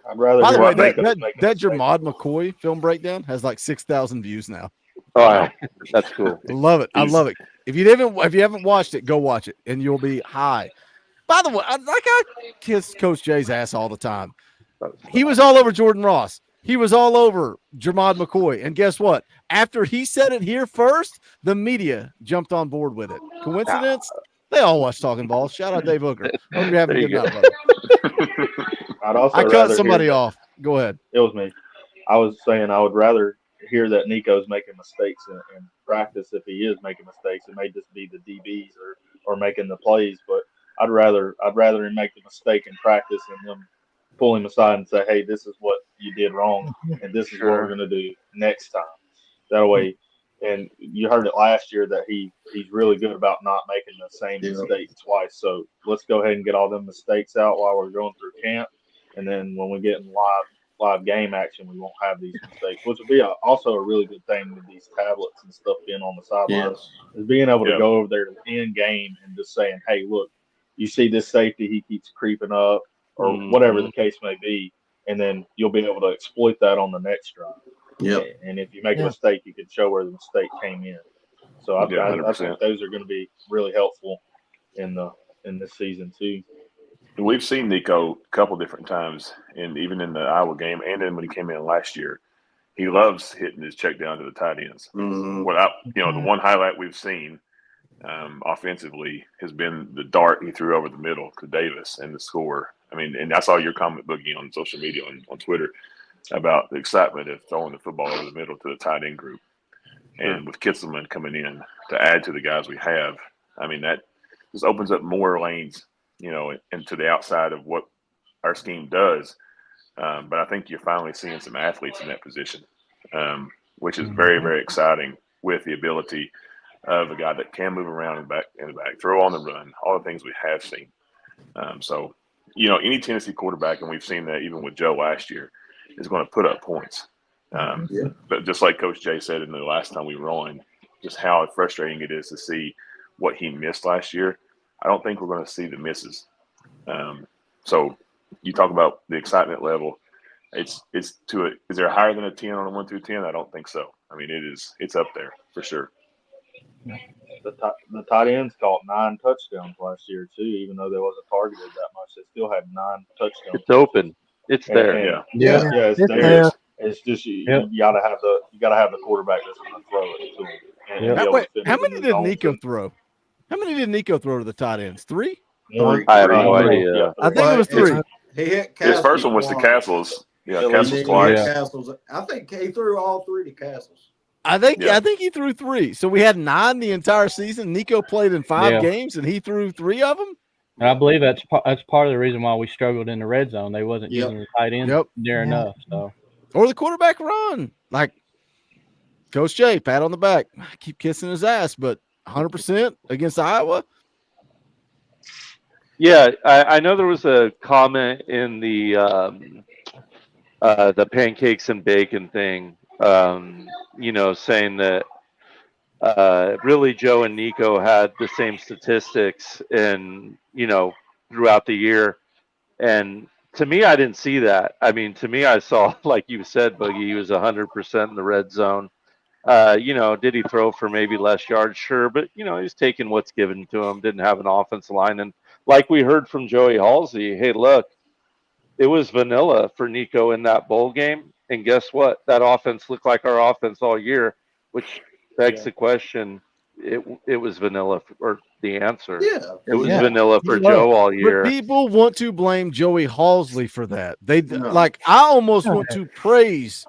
I'd rather. By the way, that Jermod McCoy film breakdown has like 6,000 views now. Oh, that's cool. I love it. I love it. If you haven't watched it, go watch it, and you'll be high. By the way, I kiss Coach Jay's ass all the time. He was all over Jordan Ross. He was all over Jermod McCoy. And guess what? After he said it here first, the media jumped on board with it. Coincidence? They all watch Talkin VAWLS. Shout out Dave Hooker. Hope you're having a good night, brother. I cut somebody off. Go ahead. It was me. I was saying I would rather hear that Nico's making mistakes in practice. If he is making mistakes, it may just be the DBs or making the plays, but I'd rather him make the mistake in practice and them pull him aside and say, hey, this is what you did wrong, and this is what we're going to do next time. That way, and you heard it last year that he's really good about not making the same mistake twice. So let's go ahead and get all them mistakes out while we're going through camp, and then when we get in live game action, we won't have these mistakes, which will be also a really good thing with these tablets and stuff being on the sideline, is being able to go over there in game and just saying, hey, look, you see this safety, he keeps creeping up, or whatever the case may be, and then you'll be able to exploit that on the next drive. And if you make a mistake, you can show where the mistake came in. So I think those are going to be really helpful in this season too. We've seen Nico a couple different times, and even in the Iowa game, and then when he came in last year, he loves hitting his check down to the tight ends. Without, the one highlight we've seen offensively has been the dart he threw over the middle to Davis and the score. I mean, and I saw your comment, Boogie, on social media on Twitter about the excitement of throwing the football over the middle to the tight end group. And with Kitzelman coming in to add to the guys we have, I mean, that just opens up more lanes, and to the outside of what our scheme does. But I think you're finally seeing some athletes in that position, which is very, very exciting, with the ability of a guy that can move around in the back, throw on the run, all the things we have seen. So, any Tennessee quarterback, and we've seen that even with Joe last year, is going to put up points. But just like Coach Jay said in the last time we were on, just how frustrating it is to see what he missed last year. I don't think we're going to see the misses. So you talk about the excitement level. Is there higher than a 10 on a 1 through 10? I don't think so. I mean, it's up there for sure. The tight ends caught 9 touchdowns last year too, even though they wasn't targeted that much. They still had 9 touchdowns. It's open. It's there. It's there. It's just you gotta have the quarterback that's going to throw it to him. How many did Nico throw? How many did Nico throw to the tight ends? 3? I have no idea. I think it was 3. He hit his first one was to Castles. Castles twice. Castles. I think he threw all 3 to Castles. I think he threw 3. So we had 9 the entire season. Nico played in 5 games, and he threw 3 of them. And I believe that's part of the reason why we struggled in the red zone. They wasn't using the tight end near enough. So, or the quarterback run, like Coach Jay, pat on the back. I keep kissing his ass, but 100% against Iowa. Yeah, I know there was a comment in the pancakes and bacon thing, saying that really Joe and Nico had the same statistics throughout the year. And to me, I didn't see that. I mean, to me, I saw, like you said, Boogie, he was 100% in the red zone. Did he throw for maybe less yards? Sure. But, he's taking what's given to him, didn't have an offensive line. And like we heard from Joey Halsey, hey, look, it was vanilla for Nico in that bowl game. And guess what? That offense looked like our offense all year, which begs the question, it was vanilla, or the answer. It was vanilla for Joe all year. But people want to blame Joey Halsey for that. I almost want to praise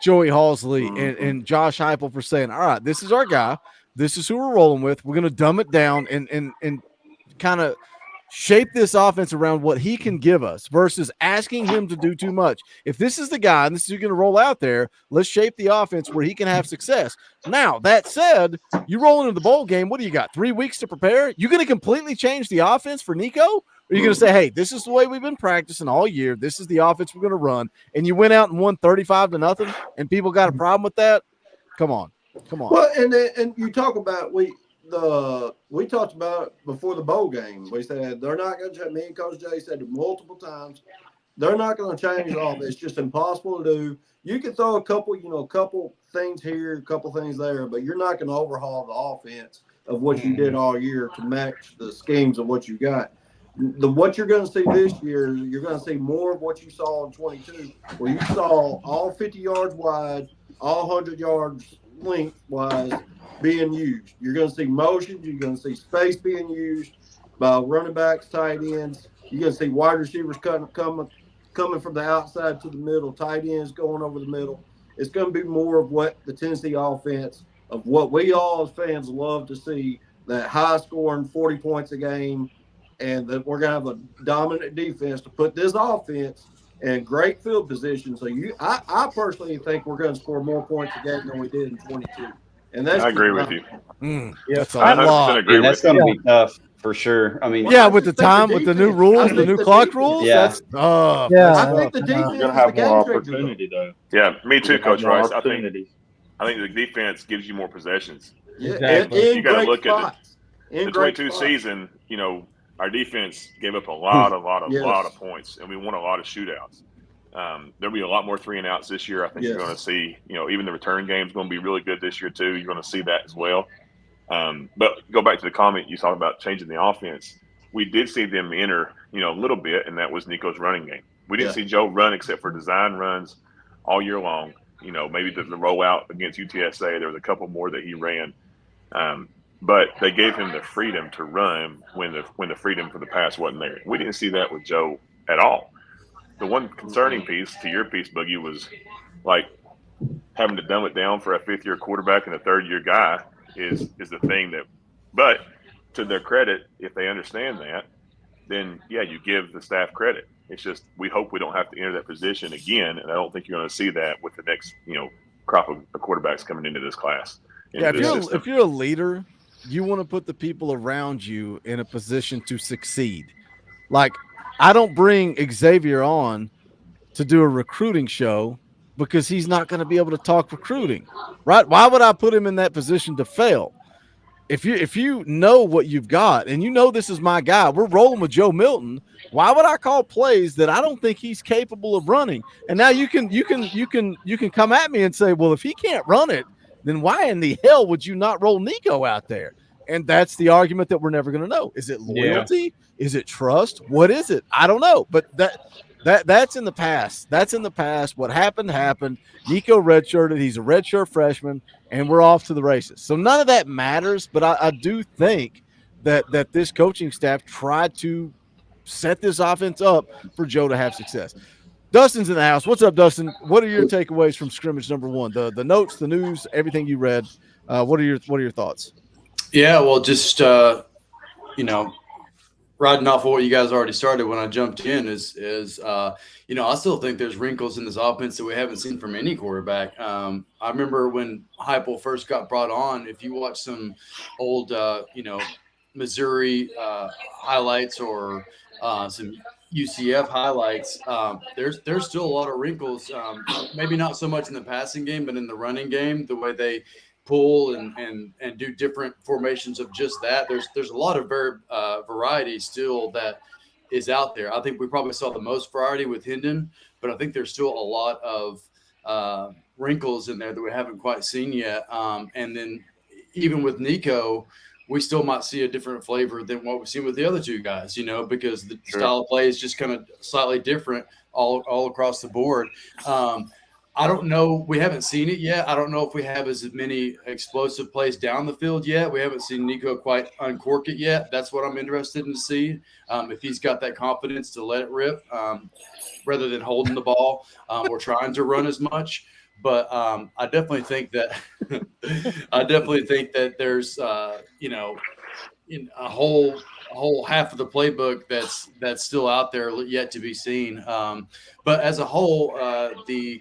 Joey Halsey and Josh Heupel for saying, all right, this is our guy. This is who we're rolling with. We're going to dumb it down and kind of shape this offense around what he can give us versus asking him to do too much. If this is the guy and this is going to roll out there, let's shape the offense where he can have success. Now, that said, you roll into the bowl game. What do you got? 3 weeks to prepare? You're going to completely change the offense for Nico? Or are you going to say, hey, this is the way we've been practicing all year. This is the offense we're going to run. And you went out and won 35-0 and people got a problem with that? Come on. Well, and you talk about we talked about it before the bowl game. We said they're not going to change. Me and Coach Jay said it multiple times. They're not going to change all of it. It's just impossible to do. You can throw a couple things here, a couple things there, but you're not going to overhaul the offense of what you did all year to match the schemes of what you got. What you're going to see this year, you're going to see more of what you saw in 22, where you saw all 50 yards wide, all 100 yards lengthwise being used. You're going to see motions. You're going to see space being used by running backs, tight ends. You're going to see wide receivers coming from the outside to the middle, tight ends going over the middle. It's going to be more of what the Tennessee offense, of what we all as fans love to see, that high-scoring 40 points a game, and that we're going to have a dominant defense to put this offense and great field position. So I personally think we're going to score more points a game than we did in 22. And that's I agree just with you. That's a I 100% lot. agree that's with going to you. be tough for sure. I mean, Yeah, with the time, with the new rules, the new clock rules, that's tough. Yeah, That's I think tough. the defense You're gonna is have the more game changer. opportunity though. Yeah, me too, You're gonna have Coach more Rice. opportunities. I think the defense gives you more possessions. Yeah, Exactly. You got to great look at spots. the In great 22 spots. season. Our defense gave up a lot Yes. of points, and we won a lot of shootouts. There'll be a lot more 3 and outs this year. I think you're Yes. going to see, even the return game is going to be really good this year too. You're going to see that as well. But go back to the comment you talked about changing the offense. We did see them enter, a little bit, and that was Nico's running game. We didn't see Joe run except for design runs all year long. Maybe the rollout against UTSA, there was a couple more that he ran. But they gave him the freedom to run when the freedom for the pass wasn't there. We didn't see that with Joe at all. The one concerning piece to your piece, Boogie, was like having to dumb it down for a fifth-year quarterback and a third-year guy is the thing that. But to their credit, if they understand that, then yeah, you give the staff credit. It's just we hope we don't have to enter that position again, and I don't think you're going to see that with the next crop of quarterbacks coming into this class. Yeah, if you're a leader, you want to put the people around you in a position to succeed. Like, I don't bring Xavier on to do a recruiting show because he's not going to be able to talk recruiting, right? Why would I put him in that position to fail? If you know what you've got and this is my guy, we're rolling with Joe Milton. Why would I call plays that I don't think he's capable of running? And now you can come at me and say, well, if he can't run it, then why in the hell would you not roll Nico out there? And that's the argument that we're never going to know. Is it loyalty? Yeah. Is it trust? What is it? I don't know. But that's in the past. That's in the past. What happened. Nico redshirted. He's a redshirt freshman, and we're off to the races. So none of that matters. But I do think that this coaching staff tried to set this offense up for Joe to have success. Dustin's in the house. What's up, Dustin? What are your takeaways from scrimmage number 1? The notes, the news, everything you read. What are your thoughts? Yeah, well, just riding off of what you guys already started when I jumped in is I still think there's wrinkles in this offense that we haven't seen from any quarterback. I remember when Heupel first got brought on. If you watch some old Missouri highlights or some UCF highlights, there's still a lot of wrinkles. Maybe not so much in the passing game, but in the running game, the way they pull and do different formations of just that. There's a lot of variety still that is out there. I think we probably saw the most variety with Hendon, but I think there's still a lot of wrinkles in there that we haven't quite seen yet. And then even with Nico, we still might see a different flavor than what we've seen with the other two guys, because the style of play is just kind of slightly different all across the board. I don't know. We haven't seen it yet. I don't know if we have as many explosive plays down the field yet. We haven't seen Nico quite uncork it yet. That's what I'm interested in to see, if he's got that confidence to let it rip rather than holding the ball or trying to run as much. But I definitely think that there's in a whole half of the playbook that's still out there yet to be seen. But as a whole, the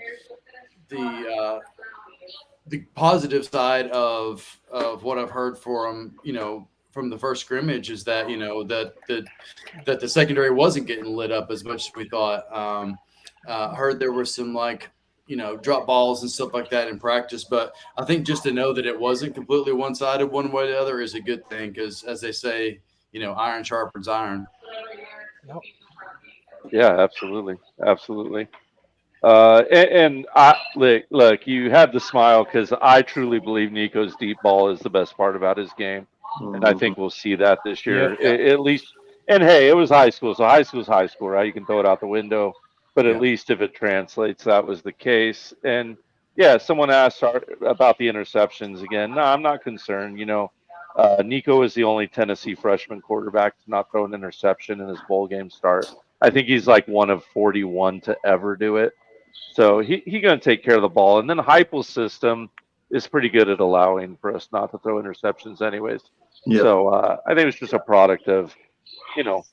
positive side of what I've heard from from the first scrimmage is that that the secondary wasn't getting lit up as much as we thought. Heard there were some drop balls and stuff like that in practice, but I think just to know that it wasn't completely one-sided one way or the other is a good thing, because as they say, iron sharpens iron. Yeah, absolutely. And I look, you have to smile because I truly believe Nico's deep ball is the best part about his game, and I think we'll see that this year at least. And hey, it was high school, so high school's high school, right? You can throw it out the window, but at least if it translates, that was the case. And yeah, someone asked about the interceptions again. No, I'm not concerned. Nico is the only Tennessee freshman quarterback to not throw an interception in his bowl game start. I think he's like one of 41 to ever do it. So he's going to take care of the ball. And then Heupel's system is pretty good at allowing for us not to throw interceptions anyways. Yep. So I think it was just a product of,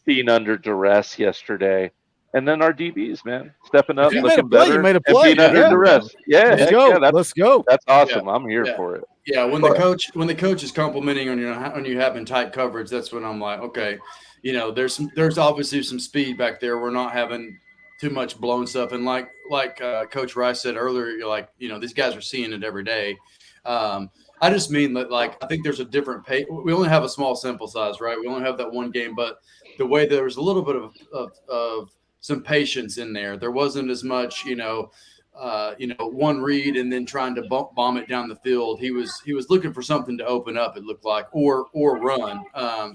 being under duress yesterday. And then our DBs, man, stepping up, If you made a looking play, you better, made a and play. being under Yeah. duress. Yeah, Let's heck go. yeah, Let's go. That's awesome. I'm here for it. Yeah, when the coach is complimenting on you having tight coverage, that's when I'm like, okay, there's obviously some speed back there. We're not having too much blown stuff, and like Coach Rice said earlier, you're like, these guys are seeing it every day. I just mean that, like, I think there's a different pace. We only have a small sample size, right? We only have that one game, but the way there was a little bit of some patience in there. There wasn't as much, one read and then trying to bomb it down the field. He was looking for something to open up, it looked like, or run.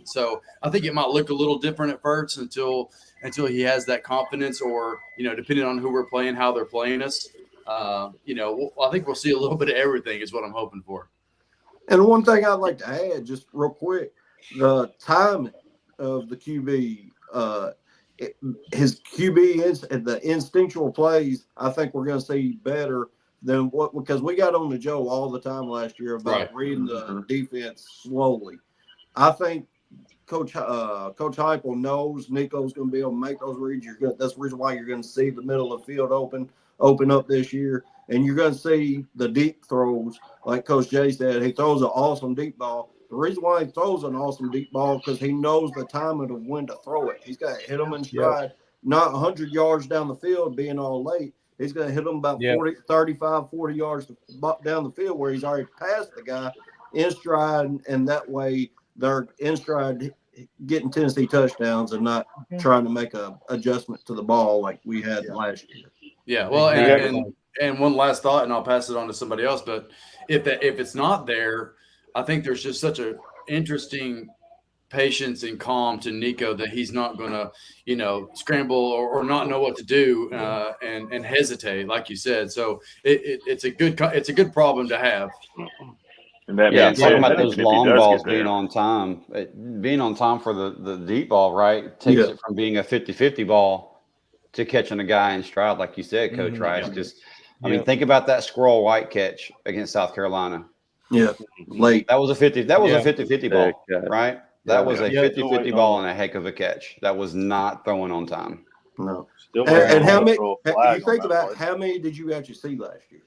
So I think it might look a little different at first until he has that confidence, or depending on who we're playing, how they're playing us. I think we'll see a little bit of everything is what I'm hoping for. And one thing I'd like to add, just real quick, the timing of the QB, his QB and the instinctual plays, I think we're going to see better than because we got on the Joe all the time last year about reading the defense slowly. I think Coach Heupel knows Nico's going to be able to make those reads. That's the reason why you're going to see the middle of the field open up this year. And you're going to see the deep throws, like Coach Jay said. He throws an awesome deep ball. The reason why he throws an awesome deep ball because he knows the timing of when to throw it. He's got to hit them in stride, not 100 yards down the field being all late. He's going to hit them about 40 yards down the field where he's already passed the guy in stride, and that way they're in stride getting Tennessee touchdowns and not trying to make a adjustment to the ball like we had last year. Yeah, well, and one last thought, and I'll pass it on to somebody else. But if it's not there, I think there's just such a interesting patience and calm to Nico that he's not going to, scramble or not know what to do and hesitate, like you said. So it's a good problem to have. And talking about those long balls being on time, being on time for the deep ball, right, takes it from being a 50-50 ball to catching a guy in stride, like you said, Coach Rice. Just, I mean, think about that Squirrel White catch against South Carolina. Yeah, late. That was a 50-50 ball, right? That was a 50-50 ball and a heck of a catch. That was not throwing on time. No. And how many? You think about how many did you actually see last year?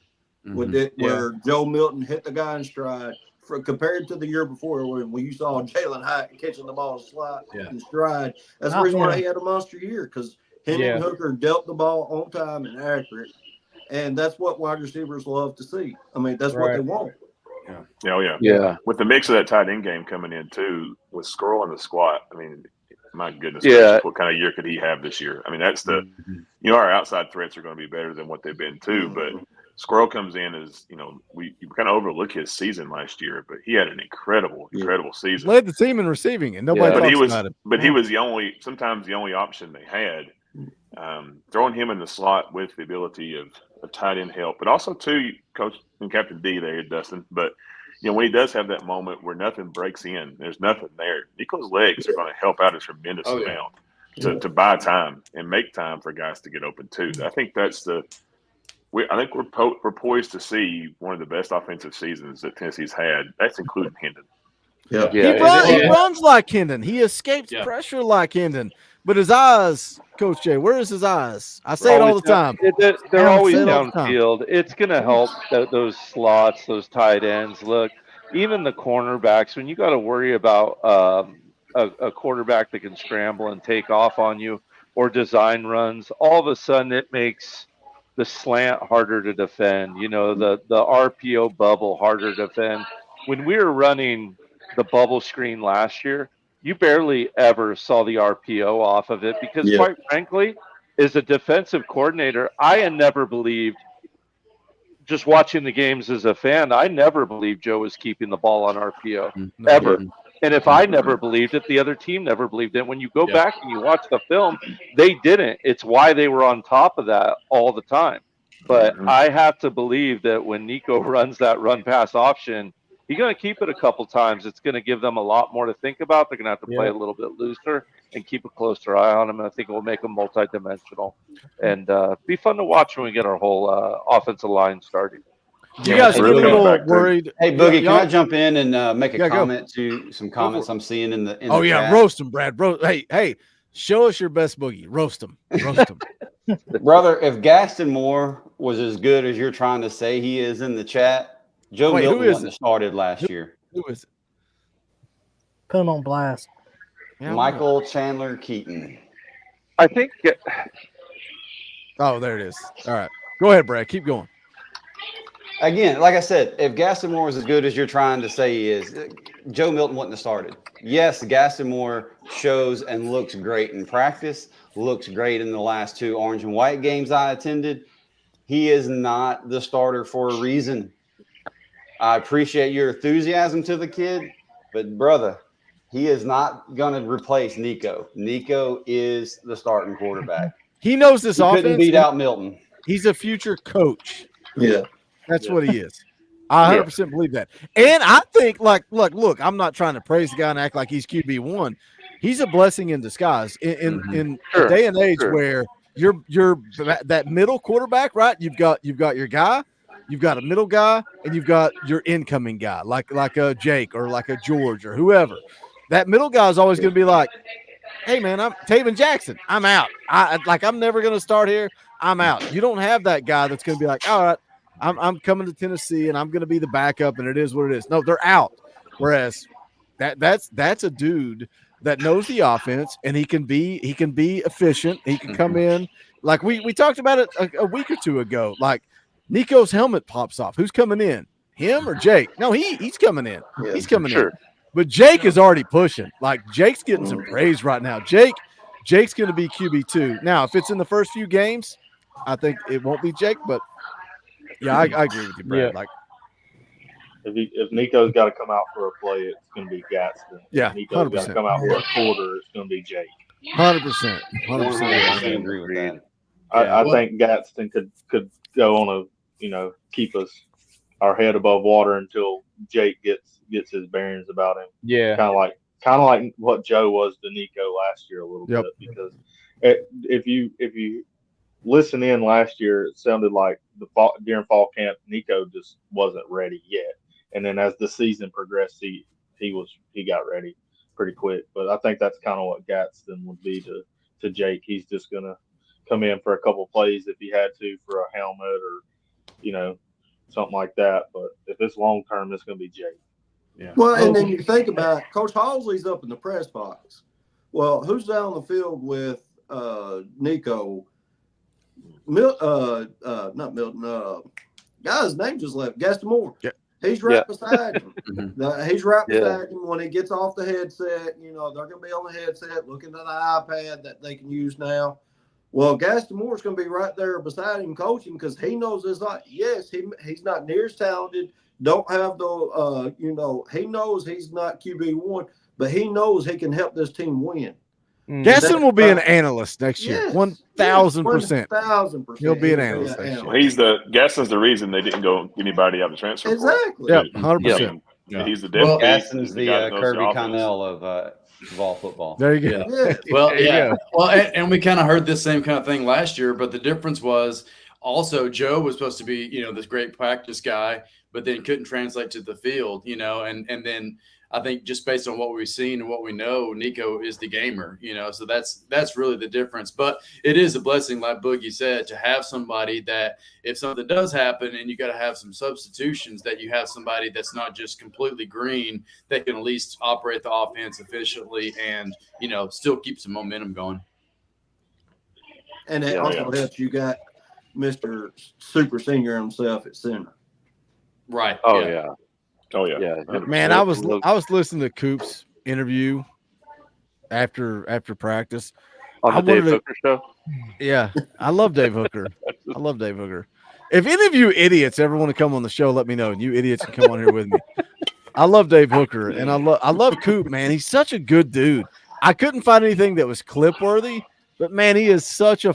Where Joe Milton hit the guy in stride, compared to the year before when you saw Jalen Hyatt catching the ball in stride. That's the reason why he had a monster year, because Hendon Hooker dealt the ball on time and accurate, and that's what wide receivers love to see. I mean, that's what they want. Yeah. With the mix of that tight end game coming in too, with Squirrel and the squat, I mean, my goodness, what kind of year could he have this year? I mean, that's our outside threats are going to be better than what they've been too, but Squirrel comes in as, you kind of overlook his season last year, but he had an incredible season. Led the team in receiving, and nobody talks about it. But he was sometimes the only option they had. Throwing him in the slot with the ability of tight end help, but also too, Coach and Captain D there, Dustin. But when he does have that moment where nothing breaks in, there's nothing there. Nico's legs are going to help out a tremendous amount to buy time and make time for guys to get open too. I think that's I think we're poised to see one of the best offensive seasons that Tennessee's had. That's including Hendon. He runs like Hendon. He escapes pressure like Hendon. But his eyes, Coach Jay, where is his eyes? I say it all the time. They're always downfield. It's going to help those slots, those tight ends. Look, even the cornerbacks, when you got to worry about a quarterback that can scramble and take off on you or design runs, all of a sudden it makes the slant harder to defend. The RPO bubble harder to defend. When we were running the bubble screen last year, you barely ever saw the RPO off of it because, quite frankly, as a defensive coordinator, I had never believed, just watching the games as a fan, I never believed Joe was keeping the ball on RPO, ever. And if I never believed it, the other team never believed it. When you go back and you watch the film, they didn't. It's why they were on top of that all the time. But I have to believe that when Nico runs that run-pass option, he's going to keep it a couple times. It's going to give them a lot more to think about. They're going to have to play a little bit looser and keep a closer eye on him. And I think it will make them multidimensional and be fun to watch when we get our whole offensive line started. You guys are a little worried. Hey, Boogie, can I jump in and make a comment to some comments I'm seeing in the chat? Roast them, Brad. Hey, Show us your best boogie. Roast him. Roast him. Brother, if Gaston Moore was as good as you're trying to say he is in the chat, Joe Wait, who Milton is wouldn't it? have started last year. Who is it? Put him on blast. Yeah, Michael Chandler Keaton. I think. Oh, there it is. All right. Go ahead, Brad. Keep going. Again, like I said, if Gaston Moore is as good as you're trying to say he is, Joe Milton wouldn't have started. Yes, Gaston Moore shows and looks great in practice, looks great in the last 2 orange and white games I attended. He is not the starter for a reason. I appreciate your enthusiasm to the kid, but brother, he is not going to replace Nico. Nico is the starting quarterback. He knows this offense. Couldn't beat out Milton. He's a future coach. Yeah. That's what he is. I 100% believe that. And I think, like, look, I'm not trying to praise the guy and act like he's QB1. He's a blessing in disguise in a day and age where you're that middle quarterback, right? You've got your guy, you've got a middle guy, and you've got your incoming guy, like a Jake or like a George or whoever. That middle guy is always going to be like, hey man, I'm Taven Jackson. I'm out. I'm never going to start here. I'm out. You don't have that guy that's going to be like, all right, I'm coming to Tennessee and I'm going to be the backup and it is what it is. No, they're out. Whereas that's a dude that knows the offense and he can be efficient. He can come in like we talked about it a week or two ago. Like Nico's helmet pops off. Who's coming in? Him or Jake? No, he's coming in. Yeah, he's coming in. But Jake is already pushing. Like Jake's getting some praise right now. Jake's going to be QB2. Now, if it's in the first few games, I think it won't be Jake, but yeah, I agree with you, Brad. Yeah. Like, if Nico's got to come out for a play, it's going to be Gaston. Yeah, If Nico's got to 100%. come out for a quarter, it's going to be Jake. 100%. 100%. I agree with that. I think Gaston could go on keep us our head above water until Jake gets his bearings about him. Yeah. Kind of like what Joe was to Nico last year a little bit, because if you listen in last year, it sounded like during fall camp Nico just wasn't ready yet, and then as the season progressed, he got ready pretty quick. But I think that's kind of what Gadsden would be to Jake. He's just gonna come in for a couple plays if he had to for a helmet or something like that. But if it's long term, it's gonna be Jake. Yeah. Well, and then you think about it, Coach Halsey's up in the press box. Well, who's down the field with Nico? Not Milton. Guy's name just left. Gaston Moore. Yeah. He's right beside him. He's right Yeah. beside him when he gets off the headset. They're going to be on the headset looking at the iPad that they can use now. Well, Gaston Moore's going to be right there beside him coaching because he knows it's not. Yes, he's not near as talented. Don't have the he knows he's not QB1, but he knows he can help this team win. Gaston will be an analyst next year. Yes, 1,000%. 1,000%. He'll be an analyst next year. Gaston's the reason they didn't go anybody out of the transfer portal. Exactly. Yep, 100%. He's the Well, depth. Gaston's the guy that knows Kirby offense. Connell of Vol football. There you go. Yeah. Well, There you yeah. go. Well, and we kind of heard this same kind of thing last year, but the difference was also Joe was supposed to be, this great practice guy, but then couldn't translate to the field, and then I think just based on what we've seen and what we know, Nico is the gamer, so that's really the difference. But it is a blessing, like Boogie said, to have somebody that if something does happen and you got to have some substitutions, that you have somebody that's not just completely green, that can at least operate the offense efficiently and, still keep some momentum going. And it also helps you got Mr. Super Senior himself at center. Right. Oh yeah. yeah. Man, I was listening to Coop's interview after practice. On the Dave Hooker show. Yeah, I love Dave Hooker. I love Dave Hooker. If any of you idiots ever want to come on the show, let me know. And you idiots can come on here with me. I love Dave Hooker, and I love Coop. Man, he's such a good dude. I couldn't find anything that was clip worthy, but man, he is such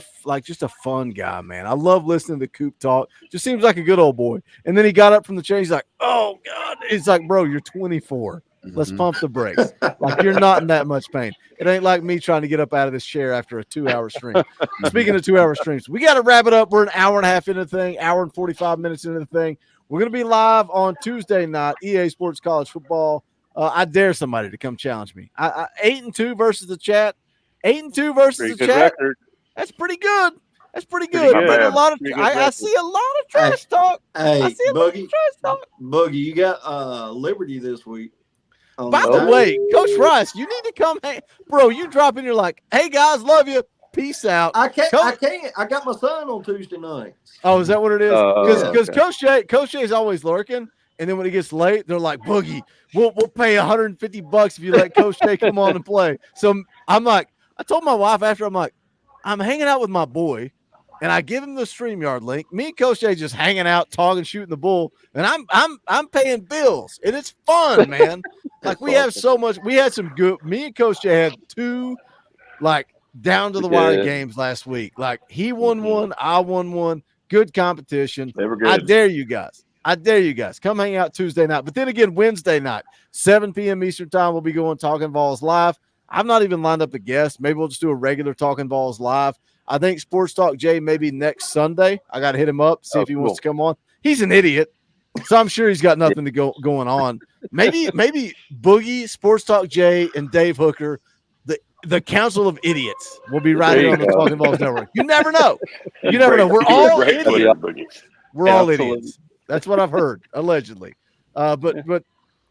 just a fun guy, man. I love listening to Coop talk. Just seems like a good old boy. And then he got up from the chair. He's like, "Oh God!" He's like, "Bro, you're 24. Let's pump the brakes. Like you're not in that much pain. It ain't like me trying to get up out of this chair after a 2-hour stream." Speaking of 2-hour streams, we got to wrap it up. We're an hour and a half into the thing, hour and 45 minutes into the thing. We're going to be live on Tuesday night, EA Sports College Football. I dare somebody to come challenge me. 8-2 versus the chat. 8-2 versus Pretty the good chat. record. That's pretty good. That's pretty Pretty good. good. Getting a lot of. Pretty good I record. see a lot of trash talk. Hey, I see a lot of trash talk. Boogie, you got Liberty this week. By the way, Coach Rice, you need to come. Hey, bro, you drop in. You're like, hey guys, love you. Peace out. I can't. I got my son on Tuesday night. Oh, is that what it is? Because okay. Coach Jay's always lurking, and then when it gets late, they're like, Boogie, we'll pay $150 if you let Coach Jay come on and play. So I'm like, I told my wife after, I'm like, I'm hanging out with my boy, and I give him the StreamYard link. Me and Coach Jay just hanging out, talking, shooting the bull, and I'm paying bills, and it's fun, man. Like we have so much. We had some good. Me and Coach Jay had 2 like down to the wire games last week. Like he won one, I won one. Good competition. They were good. I dare you guys. Come hang out Tuesday night. But then again, Wednesday night, 7 p.m. Eastern time, we'll be going Talkin VAWLS live. I've not even lined up a guest. Maybe we'll just do a regular Talkin VAWLS live. I think Sports Talk Jay maybe next Sunday. I got to hit him up, see if he wants to come on. He's an idiot, so I'm sure he's got nothing to going on. Maybe Boogie, Sports Talk Jay, and Dave Hooker, the Council of Idiots, will be right here on the Talkin VAWLS Network. You never know. You never know. We're all idiots. We're all idiots. That's what I've heard, allegedly. But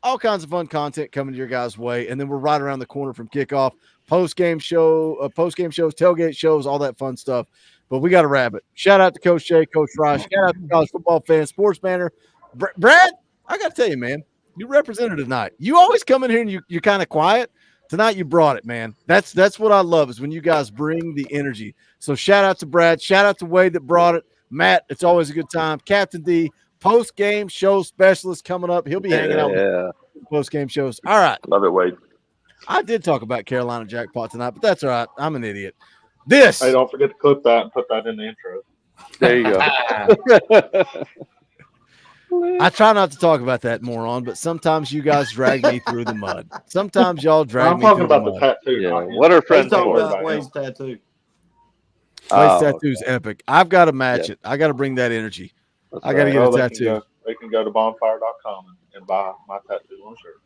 all kinds of fun content coming your guys' way, and then we're right around the corner from kickoff. Post-game shows, tailgate shows, all that fun stuff. But we got to wrap it. Shout out to Coach Jay, Coach Rice. Shout out to College Football Fans, Sports Banner. Brad, I got to tell you, man, you represented tonight. You always come in here and you're kind of quiet. Tonight you brought it, man. That's what I love is when you guys bring the energy. So shout out to Brad. Shout out to Wade that brought it. Matt, it's always a good time. Captain D, post-game show specialist coming up. He'll be hanging out with post-game shows. All right. Love it, Wade. I did talk about Carolina jackpot tonight, but that's all right. I'm an idiot. Hey, don't forget to clip that and put that in the intro. There you go. I try not to talk about that, moron, but sometimes you guys drag me through the mud. Sometimes y'all drag me through the mud. I'm talking about the tattoo. Yeah. What are friends for? About Wade's tattoo. Wade's tattoo's epic. I've got to match it. I got to bring that energy. I got to get a tattoo. They can go to bonfire.com and buy my tattoo on shirt.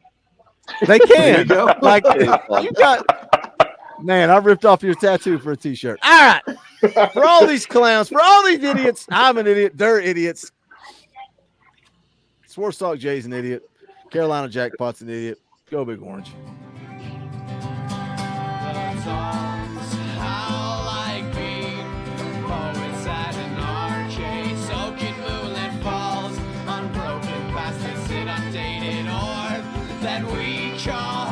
They can. Like you got, man, I ripped off your tattoo for a t-shirt. All right. For all these clowns, for all these idiots, I'm an idiot. They're idiots. Sports Talk Jay's an idiot. Carolina Jackpot's an idiot. Go Big Orange. That we call